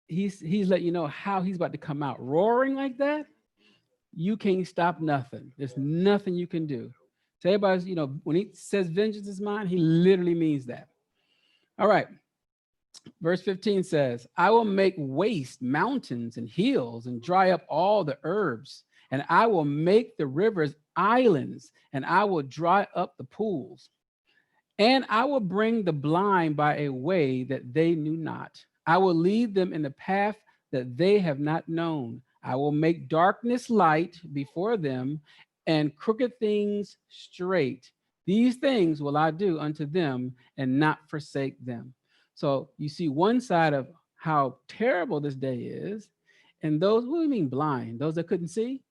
he's letting you know how he's about to come out roaring like that. You can't stop nothing. There's nothing you can do. So everybody's, when he says vengeance is mine, he literally means that. All right. Verse 15 says, I will make waste mountains and hills and dry up all the herbs, and I will make the rivers islands, and I will dry up the pools. And I will bring the blind by a way that they knew not. I will lead them in the path that they have not known. I will make darkness light before them and crooked things straight. These things will I do unto them and not forsake them. So you see one side of how terrible this day is. And those, what do you mean blind? Those that couldn't see?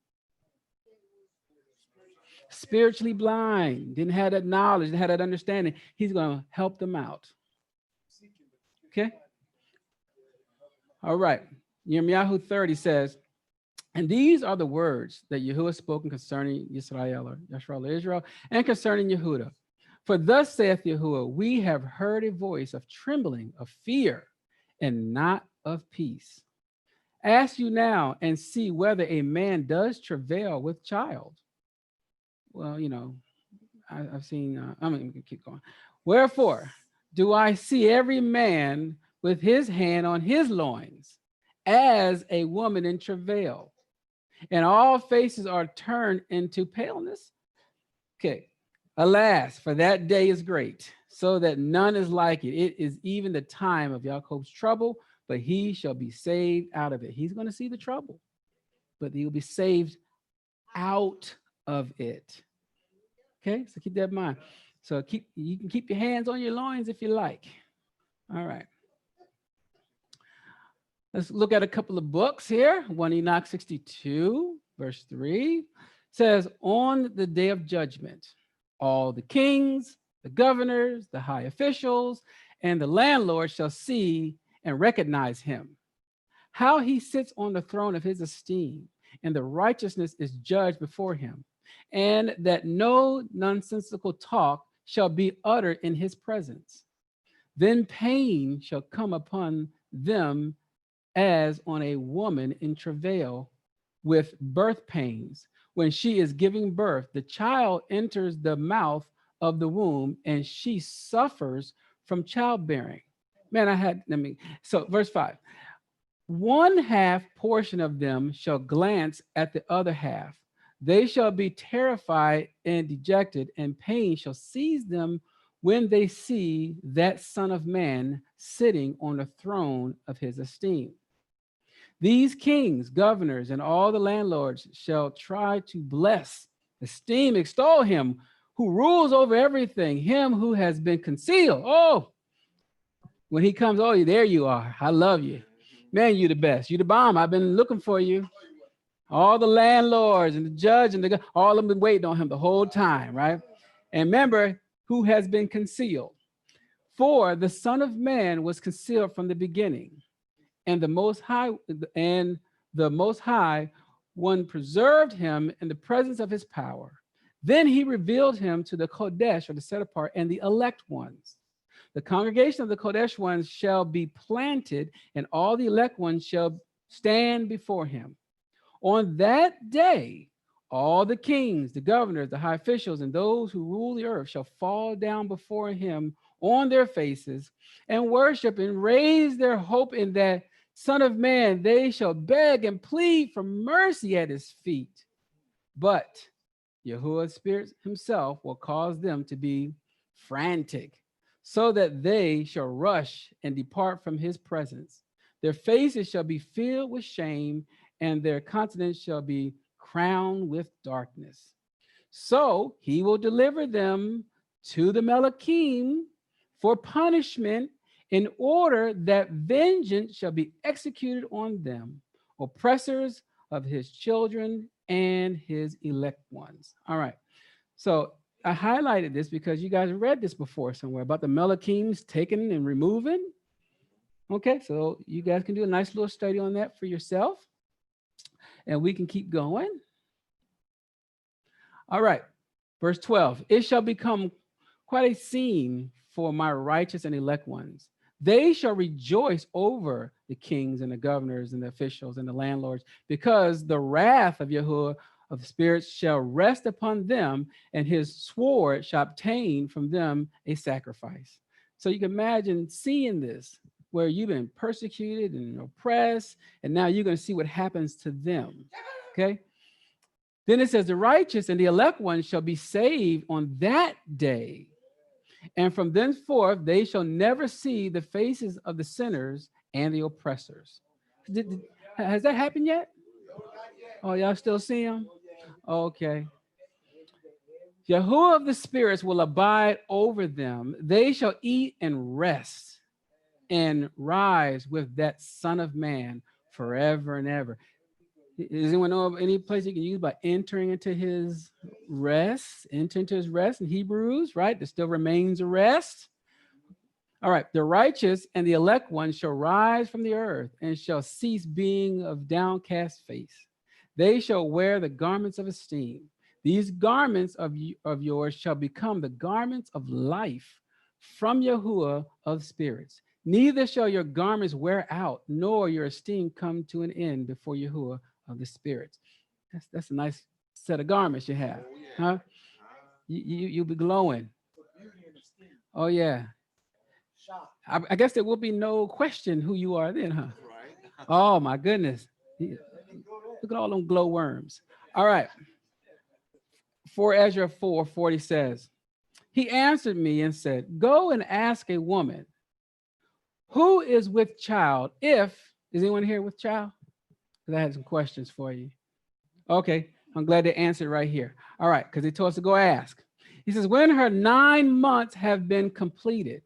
Spiritually blind, didn't have that knowledge, didn't have that understanding. He's going to help them out. Okay. All right. Yirmiyahu 30 says, and these are the words that Yahuwah spoken concerning Israel or Israel and concerning Yehudah. For thus saith Yahuwah, we have heard a voice of trembling, of fear, and not of peace. Ask you now and see whether a man does travail with child. Well, you know, I've seen, I'm going to keep going. Wherefore do I see every man with his hand on his loins as a woman in travail, and all faces are turned into paleness? Okay. Alas, for that day is great, so that none is like it. It is even the time of Jacob's trouble, but he shall be saved out of it. He's going to see the trouble, but he will be saved out of it. Okay, so keep that in mind. So you can keep your hands on your loins if you like. All right. Let's look at a couple of books here. 1 Enoch 62, verse 3 says, on the day of judgment, all the kings, the governors, the high officials, and the landlords shall see and recognize him, how he sits on the throne of his esteem, and the righteousness is judged before him, and that no nonsensical talk shall be uttered in his presence. Then pain shall come upon them as on a woman in travail with birth pains. When she is giving birth, the child enters the mouth of the womb, and she suffers from childbearing. Man, so verse 5. 1/2 portion of them shall glance at the other half. They shall be terrified and dejected, and pain shall seize them when they see that Son of Man sitting on the throne of his esteem. These kings, governors, and all the landlords shall try to bless, esteem, extol him who rules over everything, him who has been concealed. Oh, when he comes, oh, there you are. I love you. Man, you the best. You the bomb. I've been looking for you. All the landlords and the judge and all of them been waiting on him the whole time, right? And remember, who has been concealed? For the Son of Man was concealed from the beginning, and the Most High One preserved him in the presence of his power. Then he revealed him to the Kodesh, or the set apart, and the elect ones. The congregation of the Kodesh ones shall be planted, and all the elect ones shall stand before him. On that day, all the kings, the governors, the high officials, and those who rule the earth shall fall down before him on their faces and worship and raise their hope in that Son of Man. They shall beg and plead for mercy at his feet. But Yahuwah's Spirit himself will cause them to be frantic, so that they shall rush and depart from his presence. Their faces shall be filled with shame, and their countenance shall be crowned with darkness. So he will deliver them to the Melachim for punishment, in order that vengeance shall be executed on them, oppressors of his children and his elect ones. All right. So I highlighted this because you guys read this before somewhere about the Melachims taking and removing. Okay, so you guys can do a nice little study on that for yourself, and we can keep going. All right, verse 12. It shall become quite a scene for my righteous and elect ones. They shall rejoice over the kings and the governors and the officials and the landlords, because the wrath of Yahuwah of the spirits shall rest upon them, and his sword shall obtain from them a sacrifice. So you can imagine seeing this, where you've been persecuted and oppressed, and now you're going to see what happens to them. Okay. Then it says, the righteous and the elect ones shall be saved on that day, and from thenceforth they shall never see the faces of the sinners and the oppressors. Has that happened yet? Oh, y'all still see him? Okay. Yahuah of the spirits will abide over them. They shall eat and rest and rise with that Son of Man forever and ever. Does anyone know of any place you can use by entering into his rest? Enter into his rest in Hebrews, right? There still remains a rest. All right, the righteous and the elect ones shall rise from the earth and shall cease being of downcast face. They shall wear the garments of esteem. These garments of yours shall become the garments of life from Yahuah of spirits. Neither shall your garments wear out, nor your esteem come to an end before Yahuah of the spirits. That's a nice set of garments you have, huh? You'll be glowing. Oh yeah. I guess there will be no question who you are then, huh? Oh my goodness. Look at all them glow worms. All right. 4 Ezra 4:40 says, he answered me and said, go and ask a woman who is with child is anyone here with child? Because I had some questions for you. Okay, I'm glad they answered right here. All right, because they told us to go ask. He says, when her 9 months have been completed,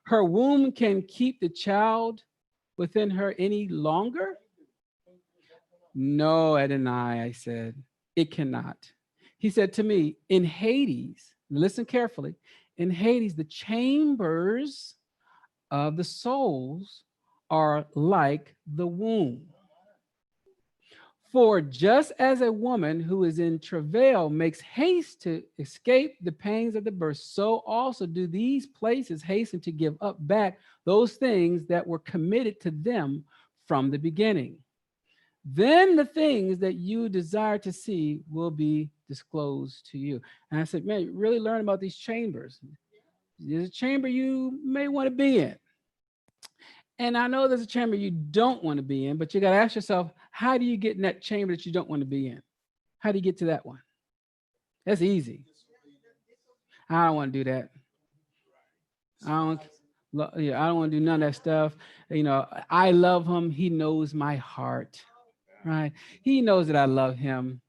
her womb can keep the child within her any longer? No, Adonai, I said, it cannot. He said to me, in Hades, listen carefully, in Hades, the chambers of the souls are like the womb. For just as a woman who is in travail makes haste to escape the pains of the birth, so also do these places hasten to give up back those things that were committed to them from the beginning. Then the things that you desire to see will be disclosed to you. And I said, man, you really learn about these chambers. There's a chamber you may want to be in. And I know there's a chamber you don't want to be in, but you got to ask yourself, how do you get in that chamber that you don't want to be in? How do you get to that one? That's easy. I don't want to do that. I don't want to do none of that stuff. You know, I love him. He knows my heart, right? He knows that I love him.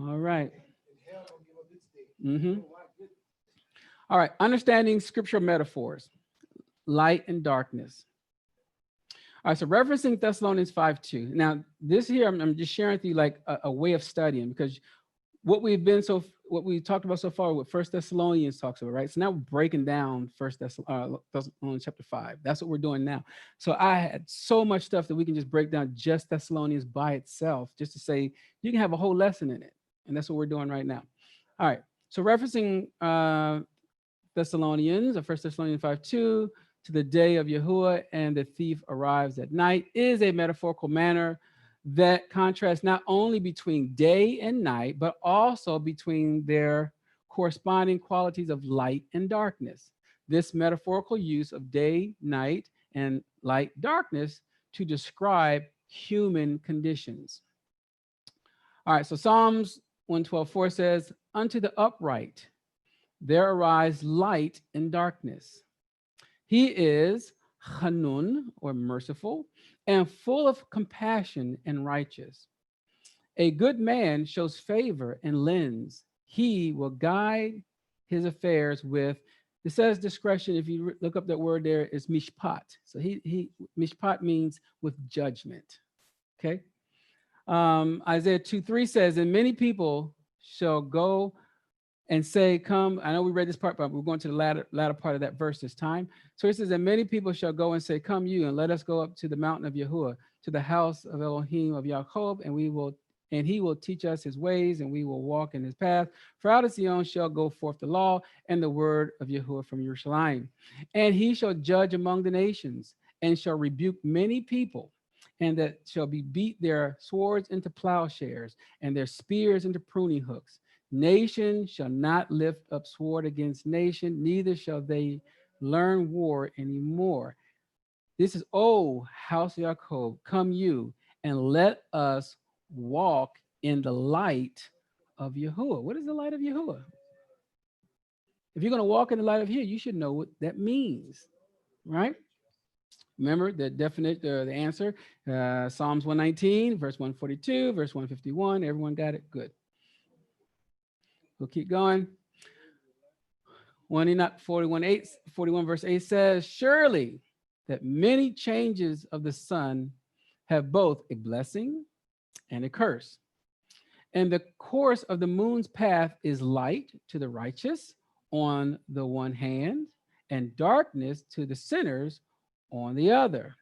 All right. All right. Understanding scriptural metaphors, light and darkness. All right, so referencing Thessalonians 5:2. Now, this here, I'm just sharing with you like a way of studying, because what we talked about so far, what First Thessalonians talks about, right? So now we're breaking down First Thessalonians chapter 5. That's what we're doing now. So I had so much stuff that we can just break down just Thessalonians by itself, just to say you can have a whole lesson in it, and that's what we're doing right now. All right, so referencing Thessalonians, or First Thessalonians 5:2. To the day of Yahuah and the thief arrives at night is a metaphorical manner that contrasts not only between day and night, but also between their corresponding qualities of light and darkness. This metaphorical use of day, night, and light, darkness to describe human conditions. All right, so Psalms 112:4 says, unto the upright there arise light and darkness. He is Hanun, or merciful, and full of compassion and righteous. A good man shows favor and lends. He will guide his affairs with, it says discretion. If you look up that word there, is mishpat. So mishpat means with judgment. Okay. Isaiah 2:3 says, and many people shall go and say, come. I know we read this part, but we're going to the latter part of that verse this time. So it says that many people shall go and say, come you, and let us go up to the mountain of Yahuah, to the house of Elohim of Jacob, and he will teach us his ways, and we will walk in his path. For out of Zion shall go forth the law and the word of Yahuah from Jerusalem. And he shall judge among the nations, and shall rebuke many people, and that shall be beat their swords into plowshares, and their spears into pruning hooks. Nation shall not lift up sword against nation, neither shall they learn war anymore. This is, oh, house of Jacob, come you, and let us walk in the light of Yahuah. What is the light of Yahuah? If you're going to walk in the light of Yahuah, you should know what that means, right? Remember the definition, the answer, Psalms 119, verse 142, verse 151. Everyone got it? Good. We'll keep going. 41 verse 8 says, surely that many changes of the sun have both a blessing and a curse. And the course of the moon's path is light to the righteous on the one hand, and darkness to the sinners on the other.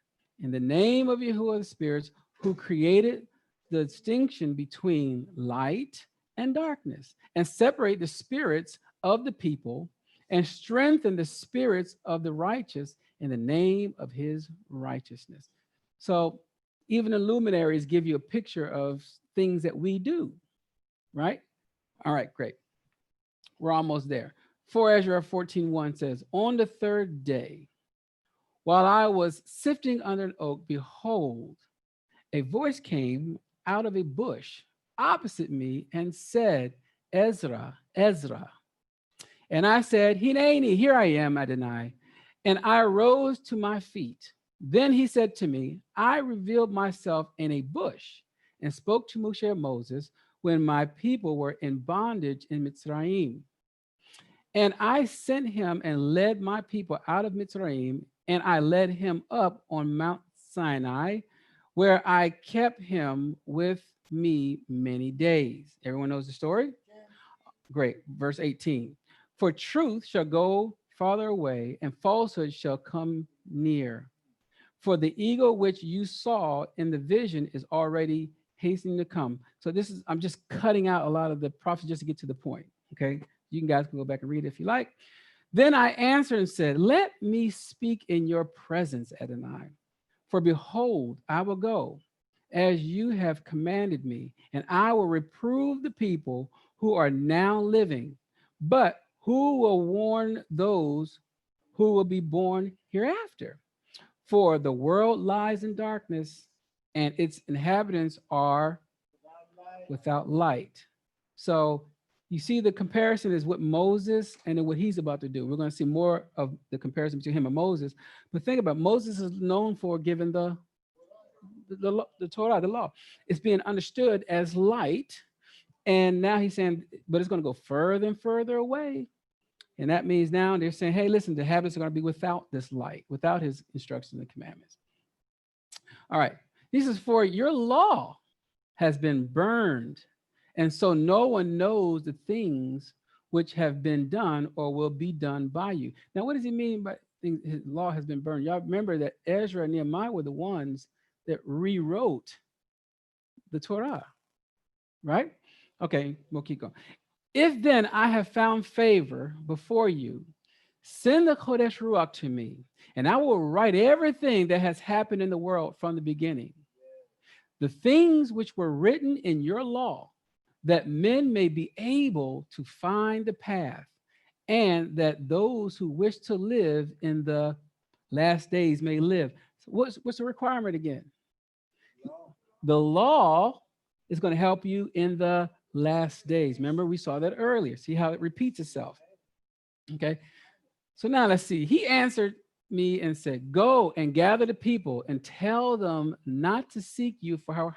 In the name of Yahuwah the spirits, who created the distinction between light and darkness, and separate the spirits of the people, and strengthen the spirits of the righteous in the name of his righteousness. So even the luminaries give you a picture of things that we do, right? All right, great. We're almost there. 4 Ezra 14:1 says, on the third day, while I was sifting under an oak, behold, a voice came out of a bush opposite me and said, Ezra, Ezra. And I said, Hineni, here I am, Adonai. And I rose to my feet. Then he said to me, I revealed myself in a bush and spoke to Moshe and Moses when my people were in bondage in Mitzrayim. And I sent him and led my people out of Mitzrayim, and I led him up on Mount Sinai, where I kept him with me many days. Everyone knows the story? Great. Verse 18. For truth shall go farther away, and falsehood shall come near. For the eagle which you saw in the vision is already hastening to come. So this is, I'm just cutting out a lot of the prophecy just to get to the point. Okay. You guys can go back and read it if you like. Then I answered and said, let me speak in your presence, Adonai. For behold, I will go as you have commanded me, and I will reprove the people who are now living, but who will warn those who will be born hereafter? For the world lies in darkness, and its inhabitants are without light. So you see the comparison is what Moses and then what he's about to do. We're going to see more of the comparison between him and Moses. But think about it, Moses is known for giving the Torah, the law. It's being understood as light. And now he's saying, but it's going to go further and further away. And that means now they're saying, hey, listen, the habits are going to be without this light, without his instructions and commandments. All right. He says, for your law has been burned, and so no one knows the things which have been done or will be done by you. Now, what does he mean by his law has been burned? Y'all remember that Ezra and Nehemiah were the ones that rewrote the Torah, right? Okay, we'll keep going. If then I have found favor before you, send the Kodesh Ruach to me, and I will write everything that has happened in the world from the beginning. The things which were written in your law, that men may be able to find the path, and that those who wish to live in the last days may live. So what's the requirement again? The law is going to help you in the last days. Remember, we saw that earlier. See how it repeats itself. Okay. So now let's see. He answered me and said, go and gather the people and tell them not to seek you for how.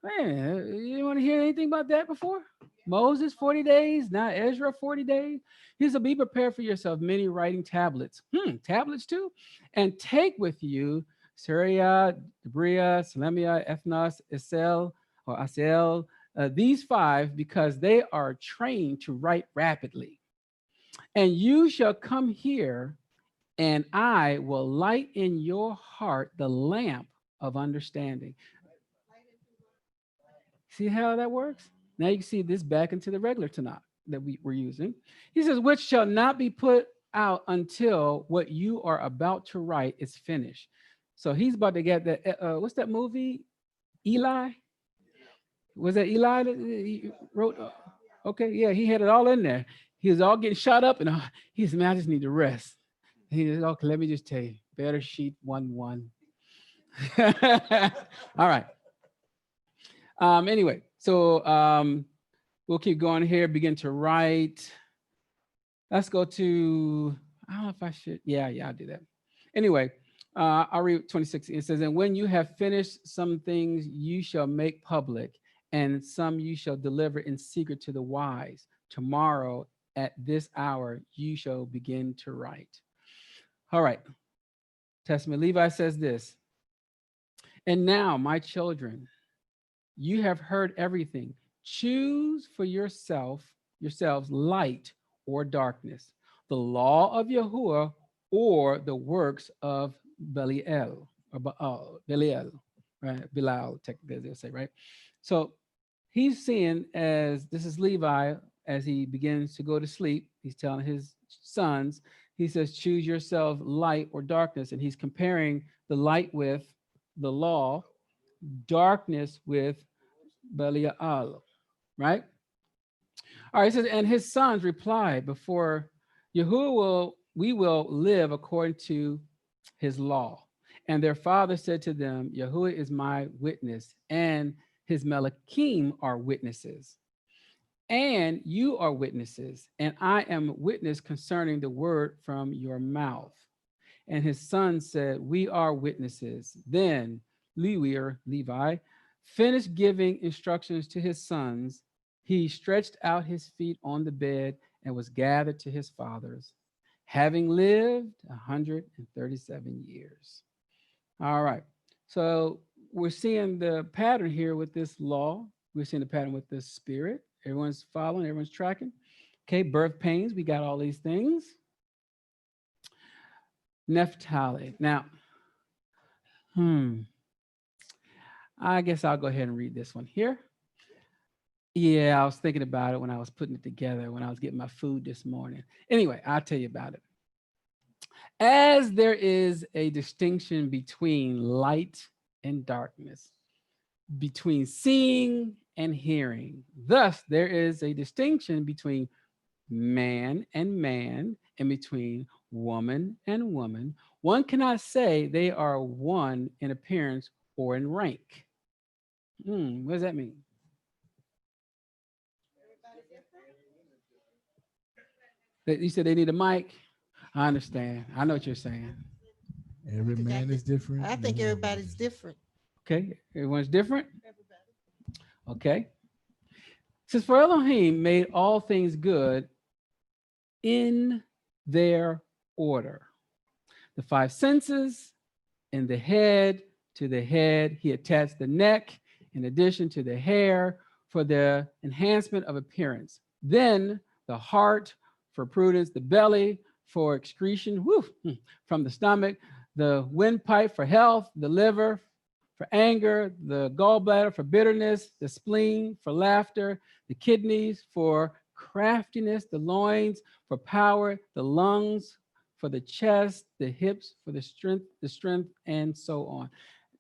Man, you want to hear anything about that before? Moses 40 days, now Ezra 40 days. He said, be prepared for yourself many writing tablets. Tablets too? And take with you Syria, Debria, Salemia, Ethnos, Isel, or Asel, these 5, because they are trained to write rapidly. And you shall come here, and I will light in your heart the lamp of understanding. See how that works? Now you can see this back into the regular Tanakh that we were using. He says, which shall not be put out until what you are about to write is finished. So he's about to get that. What's that movie? Eli? Was that Eli that he wrote? Okay, yeah, he had it all in there. He was all getting shot up, and he said, man, I just need to rest. And he said, okay, let me just tell you, better sheet 1:1. All right. Anyway, so we'll keep going here, begin to write. Let's go to, I don't know if I should, yeah, I'll do that. Anyway, I'll read 26. It says, and when you have finished some things you shall make public, and some you shall deliver in secret to the wise. Tomorrow at this hour you shall begin to write. All right. Testament. Levi says this. And now, my children, you have heard everything. Choose for yourselves light or darkness, the law of Yahuah or the works of Belial, or Belial, right? Bilal, technically they'll say, right? So he's seeing, as this is Levi, as he begins to go to sleep, he's telling his sons, he says, choose yourself light or darkness. And he's comparing the light with the law, darkness with Belial, right? All right, it says, and his sons replied, before Yahuwah we will live according to his law. And their father said to them, Yahuwah is my witness, and his Melachim are witnesses. And you are witnesses, and I am witness concerning the word from your mouth. And his son said, we are witnesses. Then Levi finished giving instructions to his sons. He stretched out his feet on the bed and was gathered to his fathers, having lived 137 years. All right. So we're seeing the pattern here with this law. We're seeing the pattern with this spirit. Everyone's following, everyone's tracking. Okay, birth pains, we got all these things. Naphtali. Now, I guess I'll go ahead and read this one here. Yeah, I was thinking about it when I was putting it together, when I was getting my food this morning. Anyway, I'll tell you about it. As there is a distinction between light and darkness, between seeing and hearing, thus there is a distinction between man, and between woman and woman. One cannot say they are one in appearance or in rank. What does that mean? You said they need a mic? I understand. I know what you're saying. Every man is different. I think everybody's different. Okay, everyone's different? Okay. Since for Elohim made all things good in their order. The five senses in the head, to the head, he attached the neck in addition to the hair for the enhancement of appearance. Then the heart for prudence, the belly for excretion from the stomach, the windpipe for health, the liver for anger, the gallbladder for bitterness, the spleen for laughter, the kidneys for craftiness, the loins for power, the lungs for the chest, the hips for the strength, and so on.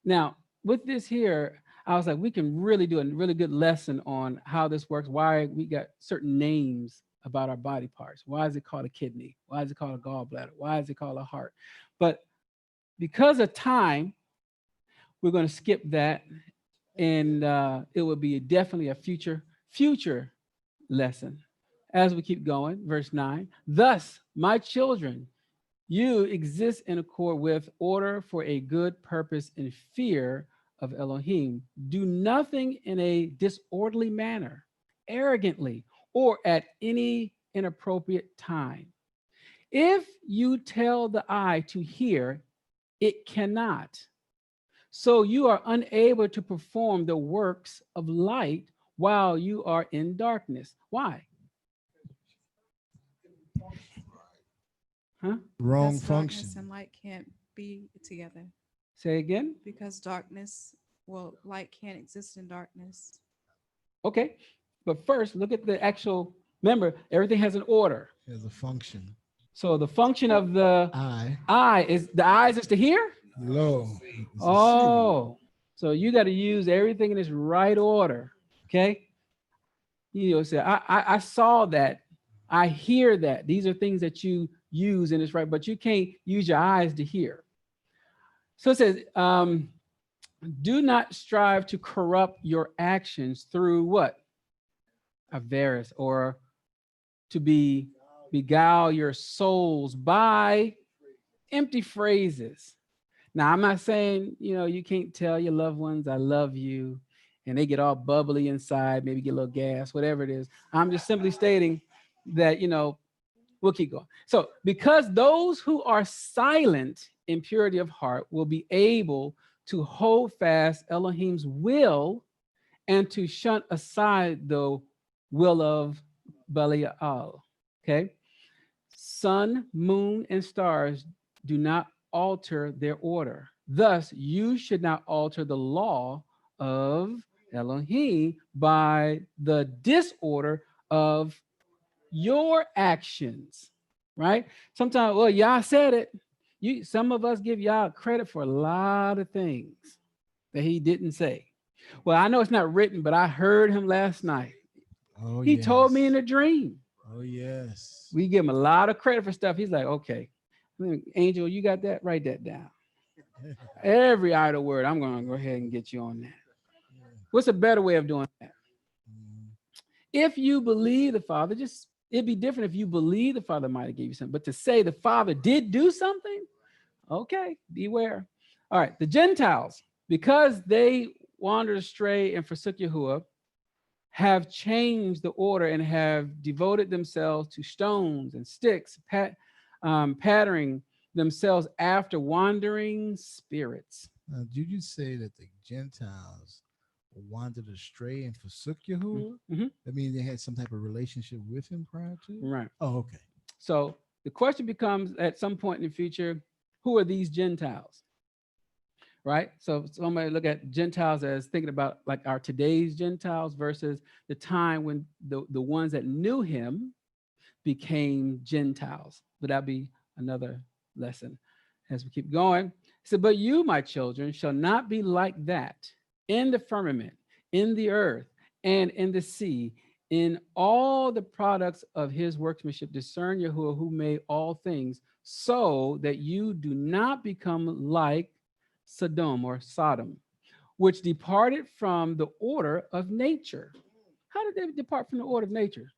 Now, with this here, I was like, we can really do a really good lesson on how this works, why we got certain names about our body parts. Why is it called a kidney? Why is it called a gallbladder? Why is it called a heart? But because of time, we're going to skip that, and it will be definitely a future lesson. As we keep going, verse 9, thus, my children, you exist in accord with order for a good purpose in fear of Elohim. Do nothing in a disorderly manner, arrogantly, or at any inappropriate time. If you tell the eye to hear, it cannot. So you are unable to perform the works of light while you are in darkness. Why? Huh? Wrong Because function. darkness and light can't be together. Say again? Because light can't exist in darkness. Okay, but first look at the actual, remember, everything has an order. There's a function. So the function of the eye is, the eyes is to hear? Low. Oh, so you got to use everything in its right order, okay? You know, say, I saw that, I hear that. These are things that you use in its right, but you can't use your eyes to hear. So it says, do not strive to corrupt your actions through what? Avarice, or to beguile your souls by empty phrases. Now, I'm not saying, you can't tell your loved ones, I love you, and they get all bubbly inside, maybe get a little gas, whatever it is. I'm just simply stating that, we'll keep going. So because those who are silent in purity of heart will be able to hold fast Elohim's will and to shun aside the will of Belial. Okay. Sun, moon, and stars do not alter their order. Thus, you should not alter the law of Elohim by the disorder of your actions, right? Sometimes, well, Yah said it. Some of us give Yah credit for a lot of things that he didn't say. Well, I know it's not written, but I heard him last night. Oh, He told me in a dream. Oh, yes. We give him a lot of credit for stuff. He's like, okay, Angel, you got that? Write that down. Every idle word, I'm going to go ahead and get you on that. What's a better way of doing that? If you believe the Father, it'd be different if you believe the Father might have gave you something. But to say the Father did do something, okay, beware. All right, the Gentiles, because they wandered astray and forsook Yahuah, have changed the order and have devoted themselves to stones and sticks, patterning themselves after wandering spirits. Now, did you say that the Gentiles wandered astray and forsook Yahuwah? Mm-hmm. That means they had some type of relationship with him prior to? Right. Oh, okay. So the question becomes at some point in the future, who are these Gentiles? Right? So somebody look at Gentiles as thinking about like our today's Gentiles versus the time when the ones that knew him became Gentiles. But that'll be another lesson as we keep going. So, but you, my children, shall not be like that in the firmament, in the earth, and in the sea, in all the products of his workmanship. Discern Yahuwah who made all things, so that you do not become like Sodom or Sodom, which departed from the order of nature. How did they depart from the order of nature?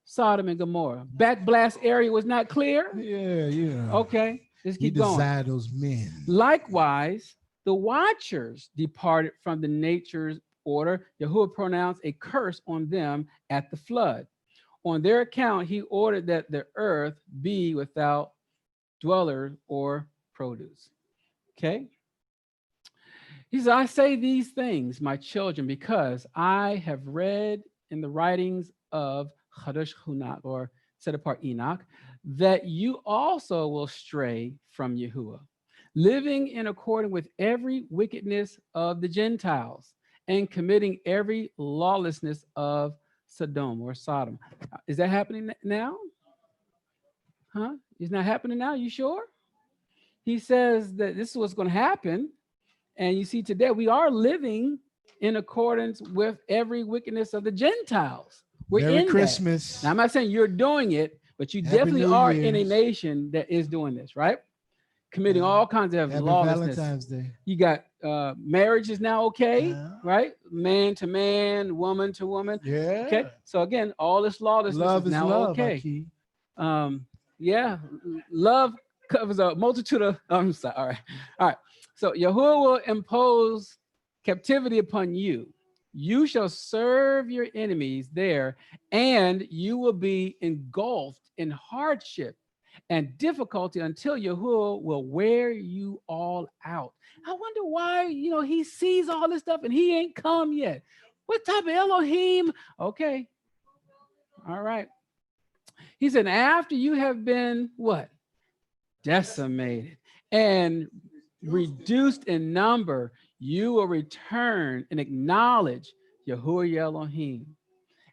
Sodom and Gomorrah. Backblast area was not clear? Yeah. Okay, let's He keep going. desired those men. Likewise, the watchers departed from the nature's order. Yahuwah pronounced a curse on them at the flood. On their account, he ordered that the earth be without dwellers or produce. Okay. He says, I say these things, my children, because I have read in the writings of Chadosh Hunach, or set apart Enoch, that you also will stray from Yahuwah, living in accordance with every wickedness of the Gentiles and committing every lawlessness of Sodom or Sodom. Is that happening now? Huh? It's not happening now? You sure? He says that this is what's going to happen. And you see today we are living in accordance with every wickedness of the Gentiles. We're Merry in Christmas. Now, I'm not saying you're doing it, but you Happy definitely New are Year's. in a nation that is doing this, right? Committing all kinds of Happy lawlessness. Valentine's Day. You got marriage is now okay, Yeah. right? Man to man, woman to woman. Yeah. Okay. So again, all this lawlessness Love is is now love, okay. Aki. Yeah, love covers a multitude of. I'm sorry. All right. So Yahuwah will impose captivity upon you. You shall serve your enemies there, and you will be engulfed in hardship and difficulty until Yahuwah will wear you all out. I wonder why, he sees all this stuff and he ain't come yet. What type of Elohim? Okay. All right. He said, after you have been what? Decimated and reduced in number, you will return and acknowledge Yahuwah Elohim.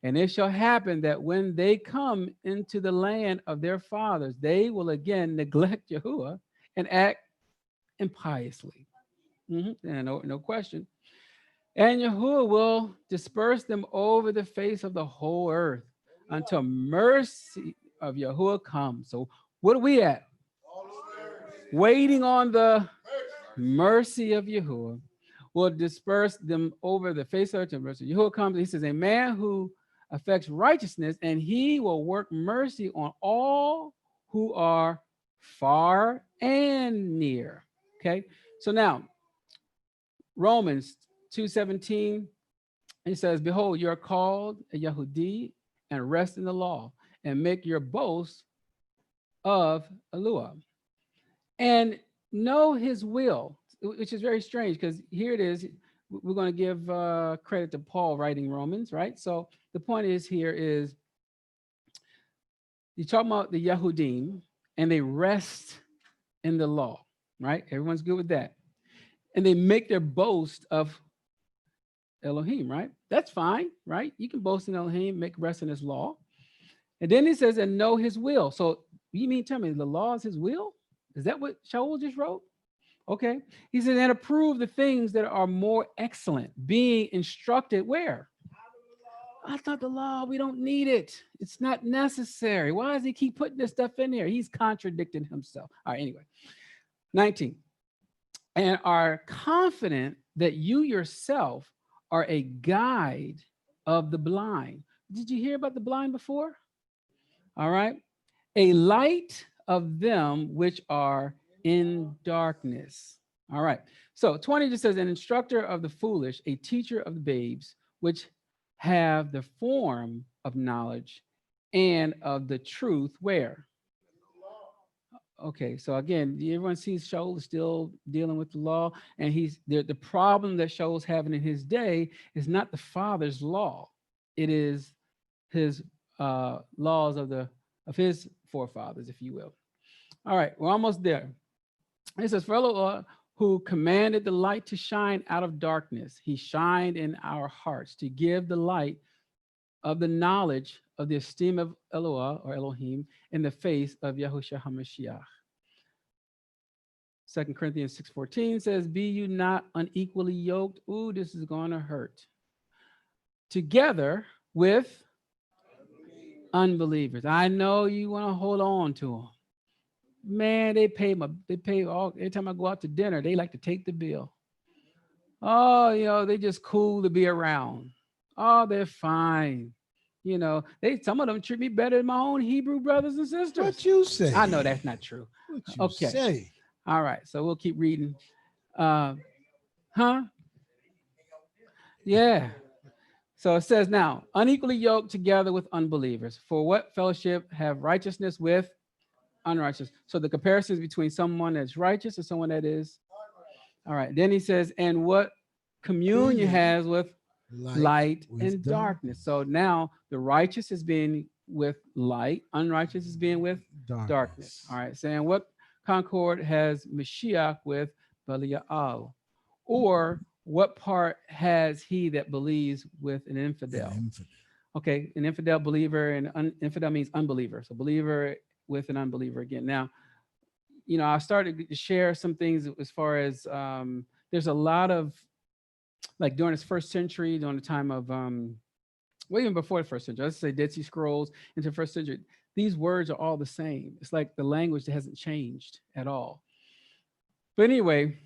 And it shall happen that when they come into the land of their fathers, they will again neglect Yahuwah and act impiously. And no question. And Yahuwah will disperse them over the face of the whole earth until mercy of Yahuwah comes. So what are we at? Waiting on the mercy of Yahuwah will disperse them over the face of the earth until mercy. Yahuwah comes, he says, a man who affects righteousness, and he will work mercy on all who are far and near. Okay, So now, Romans 2:17, it says, behold, you are called a Yahudi and rest in the law and make your boast of Yahuwah and know his will, which is very strange because here it is. We're going to give credit to Paul writing Romans, right? So the point is here is you're talking about the Yahudim and they rest in the law, right? Everyone's good with that. And they make their boast of Elohim, right? That's fine, right? You can boast in Elohim, make rest in his law. And then he says, and know his will. So you mean tell me the law is his will? Is that what Shaul just wrote? Okay. He said, and approve the things that are more excellent, being instructed where? I thought the law, we don't need it. It's not necessary. Why does he keep putting this stuff in here? He's contradicting himself. All right, anyway. 19. And are confident that you yourself are a guide of the blind. Did you hear about the blind before? All right. A light of them which are in darkness. All right. So 20 just says, an instructor of the foolish, a teacher of the babes, which have the form of knowledge and of the truth where? Okay, so again, everyone sees Shaul is still dealing with the law, and he's the problem that Shaul's having in his day is not the Father's law, it is his laws of his forefathers, if you will. All right, we're almost there. It says, for Elohim, who commanded the light to shine out of darkness, he shined in our hearts to give the light of the knowledge of the esteem of Yahuwah or Elohim in the face of Yahushua HaMashiach. 2 Corinthians 6:14 says, be you not unequally yoked. Ooh, this is going to hurt. Together with unbelievers. I know you want to hold on to them. Man, they pay all, every time I go out to dinner, they like to take the bill. Oh, they just cool to be around. Oh, they're fine. Some of them treat me better than my own Hebrew brothers and sisters. What you say? I know that's not true. What you Okay. say? All right. So we'll keep reading. Yeah. So it says now, unequally yoked together with unbelievers. For what fellowship have righteousness with unrighteous? So the comparisons between someone that's righteous and someone that is. All right. Then he says, and what communion has with light and darkness. So now the righteous is being with light, unrighteous is being with darkness. All right, saying what concord has Mashiach with Belial, or what part has he that believes with an infidel? Okay, an infidel believer, and infidel means unbeliever. So believer with an unbeliever again. Now, I started to share some things as far as there's a lot of, like during this first century, during the time of, even before the first century, let's say Dead Sea Scrolls into the first century, these words are all the same. It's like the language that hasn't changed at all. But anyway,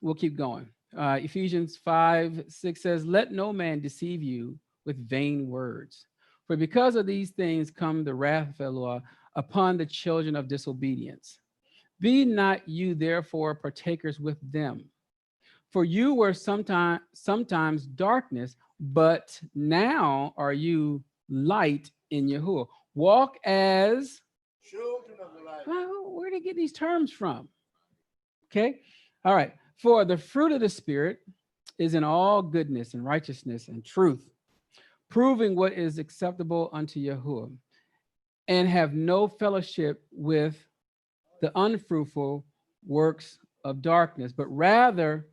we'll keep going. Ephesians 5:6 says, let no man deceive you with vain words. For because of these things come the wrath of Yahuwah upon the children of disobedience. Be not you therefore partakers with them. For you were sometimes darkness, but now are you light in Yahuwah. Walk as children of the light. Well, where did they get these terms from? Okay. All right. For the fruit of the Spirit is in all goodness and righteousness and truth, proving what is acceptable unto Yahuwah, and have no fellowship with the unfruitful works of darkness, but rather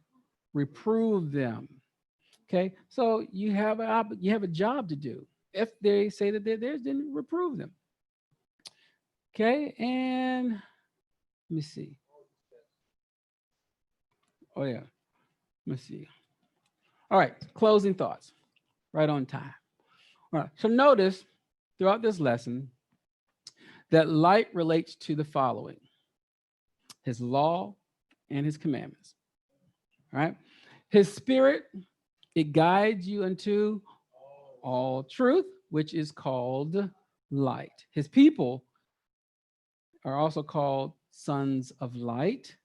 reprove them. Okay, so you have a job to do. If they say that they're theirs, then reprove them. Okay, and let me see. Oh yeah, let me see. All right, closing thoughts, right on time. All right, so notice throughout this lesson that light relates to the following: his law and his commandments. All right, his spirit, it guides you into all truth, which is called light. His people are also called sons of light.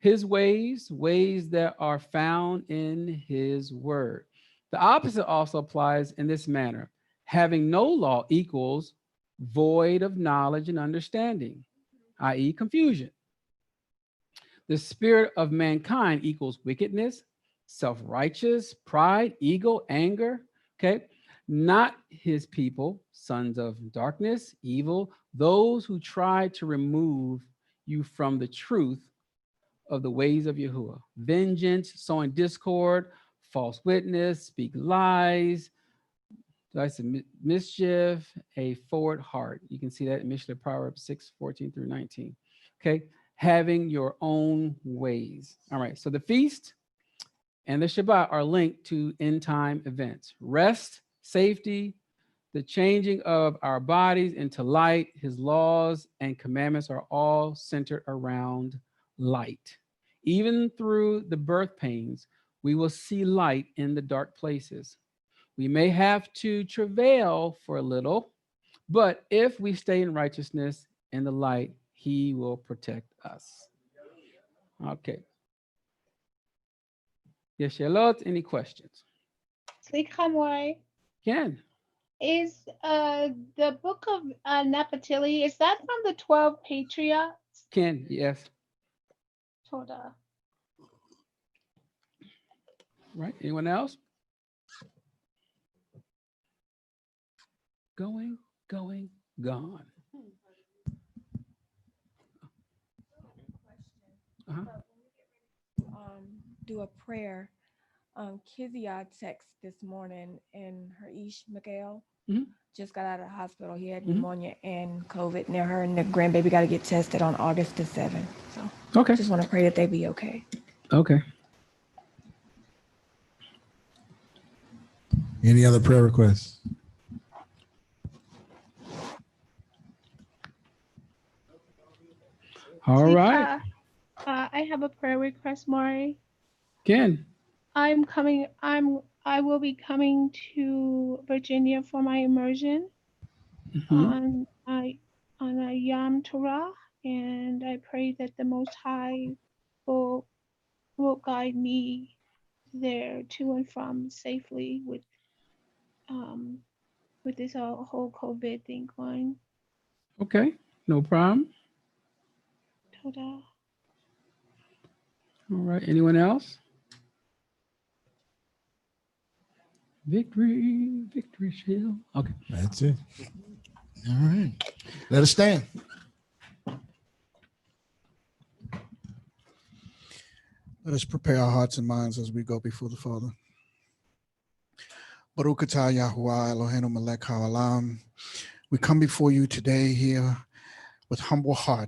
his ways, ways that are found in his word. The opposite also applies in this manner. Having no law equals void of knowledge and understanding, i.e., confusion. The spirit of mankind equals wickedness, self-righteous, pride, ego, anger. Okay. Not his people, sons of darkness, evil, those who try to remove you from the truth of the ways of Yahuwah. Vengeance, sowing discord, false witness, speak lies, mischief, a forward heart. You can see that in Mishnah Proverbs 6:14 through 19. Okay, having your own ways. All right, so the feast and the Shabbat are linked to end time events. Rest, safety, the changing of our bodies into light, his laws and commandments are all centered around light. Even through the birth pains, we will see light in the dark places. We may have to travail for a little, but if we stay in righteousness and the light, he will protect us. Okay. Yes, Charlotte, any questions? Slicha Moreh, Ken. is the book of Naphtali, is that from the 12 patriarchs? Ken, yes. Toda. Right. Anyone else? Going, gone. Uh-huh. Do a prayer. Kizia text this morning, and her Ish Miguel just got out of the hospital. He had pneumonia and COVID near her, and the grandbaby got to get tested on August the 7th. So okay, just want to pray that they be okay. Okay. Any other prayer requests? All right. I have a prayer request, Moreh. Ken. I will be coming to Virginia for my immersion on a Yom Torah, and I pray that the Most High will guide me there to and from safely with this whole COVID thing going. Okay, no problem. Toda. All right. Anyone else? Victory, victory shield. Okay. That's it. All right. Let us stand. Let us prepare our hearts and minds as we go before the Father. Baruch atah Yahuwah Eloheinu melech haolam. We come before you today here with humble hearts.